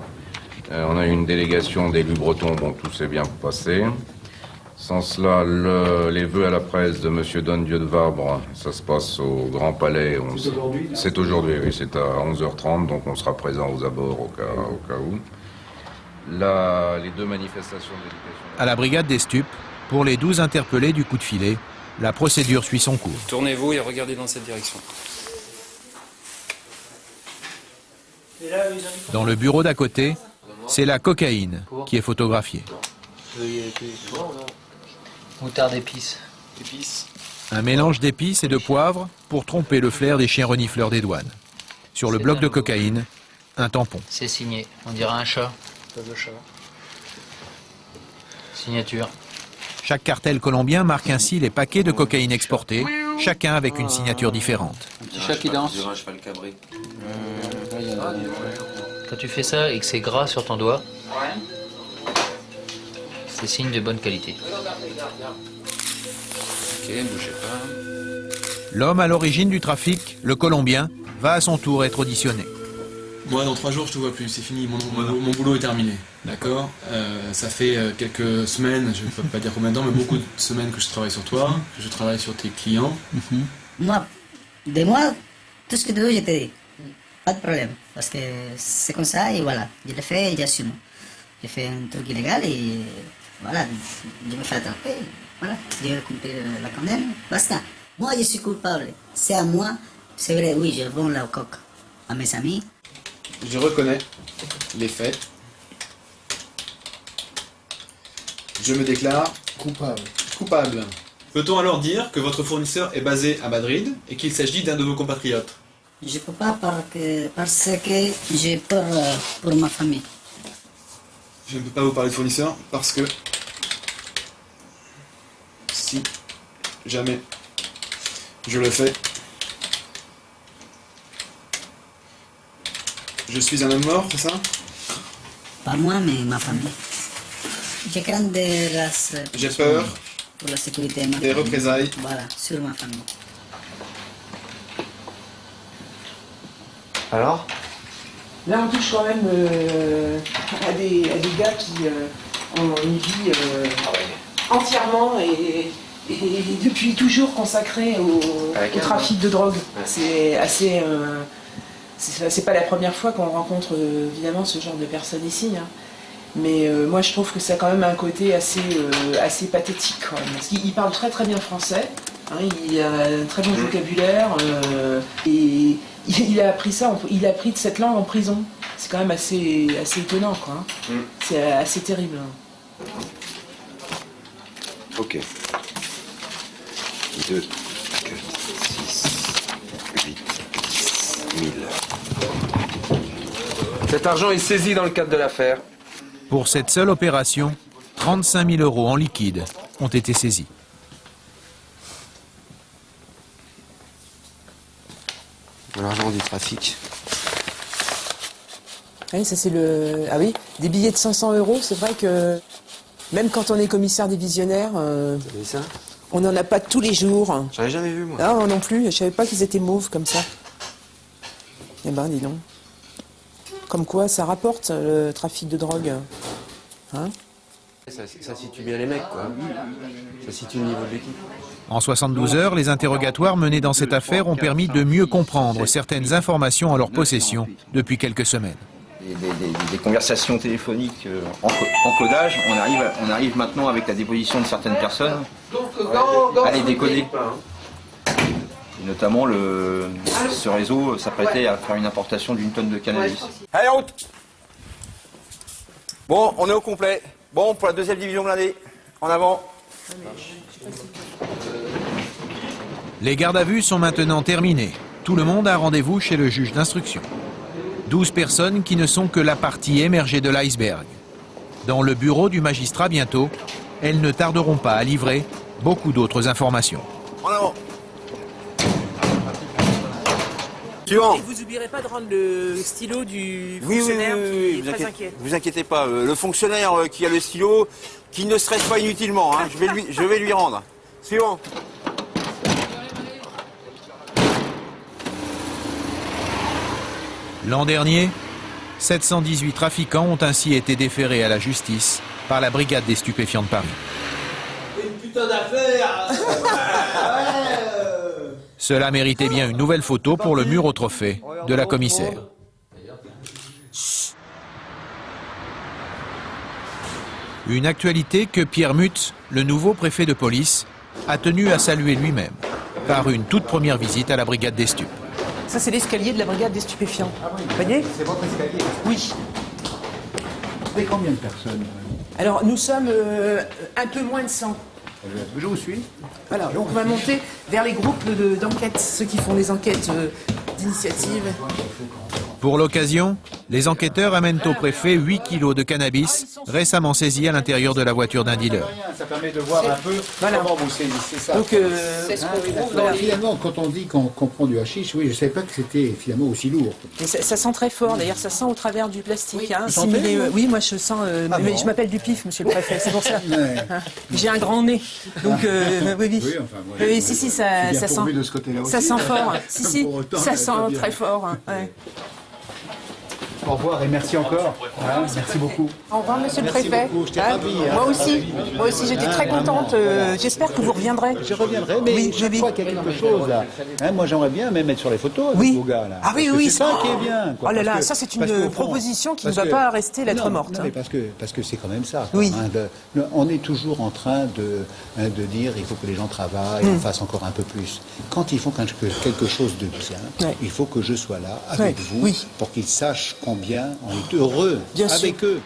on a eu une délégation d'élus bretons, bon, tout s'est bien passé. Sans cela, les vœux à la presse de M. Don Dieu de Vabre, ça se passe au Grand Palais. C'est aujourd'hui, oui, c'est à 11h30, donc on sera présent aux abords au cas où. Les 2 manifestations d'éducation... À la brigade des stupes, pour les 12 interpellés du coup de filet, la procédure suit son cours. Tournez-vous et regardez dans cette direction. Dans le bureau d'à côté, c'est la cocaïne qui est photographiée. Moutarde d'épices. Un mélange d'épices et de poivre pour tromper le flair des chiens renifleurs des douanes. Sur le bloc de cocaïne, un tampon. C'est signé, on dirait un chat. Signature. Chaque cartel colombien marque ainsi les paquets de cocaïne exportés, chacun avec une signature différente. Un petit chat qui danse. Quand tu fais ça et que c'est gras sur ton doigt, c'est signe de bonne qualité. Ok, bougez pas. L'homme à l'origine du trafic, le Colombien, va à son tour être auditionné. Moi, dans 3 jours, je te vois plus, c'est fini, mon boulot est terminé. D'accord. Ça fait quelques semaines, je ne peux pas dire combien de temps, mais beaucoup de semaines que je travaille sur toi, que je travaille sur tes clients. Moi, tout ce que tu veux, je te dis. Pas de problème, parce que c'est comme ça et voilà. Je le fais et j'assume. J'ai fait un truc illégal et voilà, je me fais attraper. Voilà, je vais cumplir la condamne, basta. Moi, je suis coupable. C'est à moi. C'est vrai, oui, je vends la coque à mes amis. Je reconnais les faits. Je me déclare coupable. Peut-on alors dire que votre fournisseur est basé à Madrid et qu'il s'agit d'un de vos compatriotes? Je ne peux pas parce que j'ai peur pour ma famille. Je ne peux pas vous parler de fournisseur parce que si jamais je le fais, je suis un homme mort, c'est ça? Pas moi, mais ma famille. Je crains J'ai peur pour la sécurité de ma des famille. représailles. Voilà, sur ma famille. Alors? Là, on touche quand même à des gars qui ont une vie entièrement et depuis toujours consacrée au trafic de drogue. C'est assez... c'est pas la première fois qu'on rencontre évidemment ce genre de personnes ici. Hein. Mais moi, je trouve que ça a quand même un côté assez pathétique. Quand même, parce qu'il parle très très bien français. Hein, il a un très bon vocabulaire. Et il a appris ça, il a appris cette langue en prison. C'est quand même assez étonnant, quoi. Hein. C'est assez terrible. Hein. Ok. 2, 4, 6, 8, 1000. Cet argent est saisi dans le cadre de l'affaire. Pour cette seule opération, 35 000 € en liquide ont été saisis. L'argent du trafic. Oui, ça c'est le... Ah oui, des billets de 500 €, c'est vrai que même quand on est commissaire divisionnaire, ça on n'en a pas tous les jours. J'en ai jamais vu, moi. Ah, moi non plus, je savais pas qu'ils étaient mauves comme ça. Eh ben, dis donc. Comme quoi, ça rapporte le trafic de drogue. Hein? Ça situe bien les mecs, quoi. Ça situe le niveau de l'équipe. En 72 heures, les interrogatoires menés dans cette affaire ont permis de mieux comprendre certaines informations en leur possession depuis quelques semaines. Des conversations téléphoniques en codage, on arrive maintenant avec la déposition de certaines personnes à les décoder. Et notamment, ce réseau s'apprêtait à faire une importation d'1 tonne de cannabis. Allez, en route. Bon, on est au complet. Bon, pour la 2e division blindée. En avant. Les gardes à vue sont maintenant terminés. Tout le monde a rendez-vous chez le juge d'instruction. 12 personnes qui ne sont que la partie émergée de l'iceberg. Dans le bureau du magistrat bientôt, elles ne tarderont pas à livrer beaucoup d'autres informations. En avant. Suivant. Et vous n'oublierez pas de rendre le stylo du Oui, fonctionnaire qui est vous très inquiet. vous inquiétez pas. Le fonctionnaire qui a le stylo, qui ne stresse pas inutilement, hein, je vais lui rendre. Suivant. L'an dernier, 718 trafiquants ont ainsi été déférés à la justice par la brigade des stupéfiants de Paris. Une putain d'affaire. Cela méritait bien une nouvelle photo pour le mur au trophée de la commissaire. Une actualité que Pierre Muth, le nouveau préfet de police, a tenu à saluer lui-même par une toute première visite à la brigade des stupes. Ça, c'est l'escalier de la brigade des stupéfiants. Vous voyez? C'est votre escalier? Oui. Vous avez combien de personnes? Alors, nous sommes un peu moins de 100. Je vous suis. Voilà, donc on va monter vers les groupes d'enquête, ceux qui font les enquêtes d'initiative. Pour l'occasion, les enquêteurs amènent au préfet 8 kilos de cannabis récemment saisis à l'intérieur de la voiture d'un dealer. Ça permet de voir un peu comment vous saisissez ça. Donc, c'est ce qu'on trouve dans la... Finalement, quand on dit qu'on prend du hashish, oui, je ne savais pas que c'était finalement aussi lourd. Et ça sent très fort, d'ailleurs ça sent au travers du plastique. Oui, hein, vous sentez, oui, moi je sens... mais je m'appelle du pif, monsieur le préfet, c'est pour ça. Ouais. Hein, j'ai un grand nez, donc oui. Oui, enfin, moi, oui, si, ça sent... de ce côté-là aussi. Ça sent fort, si, Autant, ça sent pas bien. très fort. Hein, ouais. Au revoir et merci encore. Hein, merci beaucoup. Au revoir, monsieur le Merci préfet. beaucoup, j'étais Hein, ravi, hein. moi aussi, j'étais très contente. J'espère que vous reviendrez. Je reviendrai, mais chaque fois qu'il y a quelque chose là, hein, moi j'aimerais bien même être sur les photos avec vos gars là. Ah oui, Parce que oui, c'est ça qui est bien. Quoi, oh là là, parce que- ça c'est parce une que, proposition qui ne parce va que- pas rester lettre non, morte. non, hein. mais parce que c'est quand même ça. Oui. Hein, on est toujours en train de dire il faut que les gens travaillent, on fasse encore un peu plus. Quand ils font quelque chose de bien, il faut que je sois là avec vous pour qu'ils sachent combien on est heureux Bien sûr. avec eux.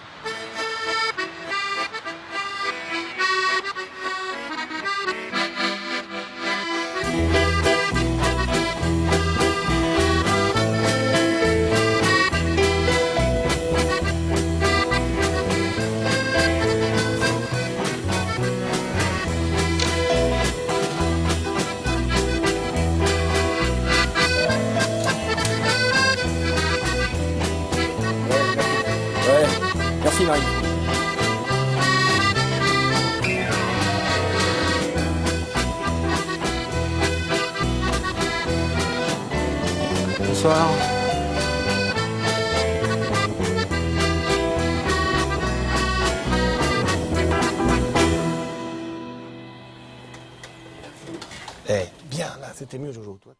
Bonsoir. Eh, bien, là, c'était mieux, Jojo, toi.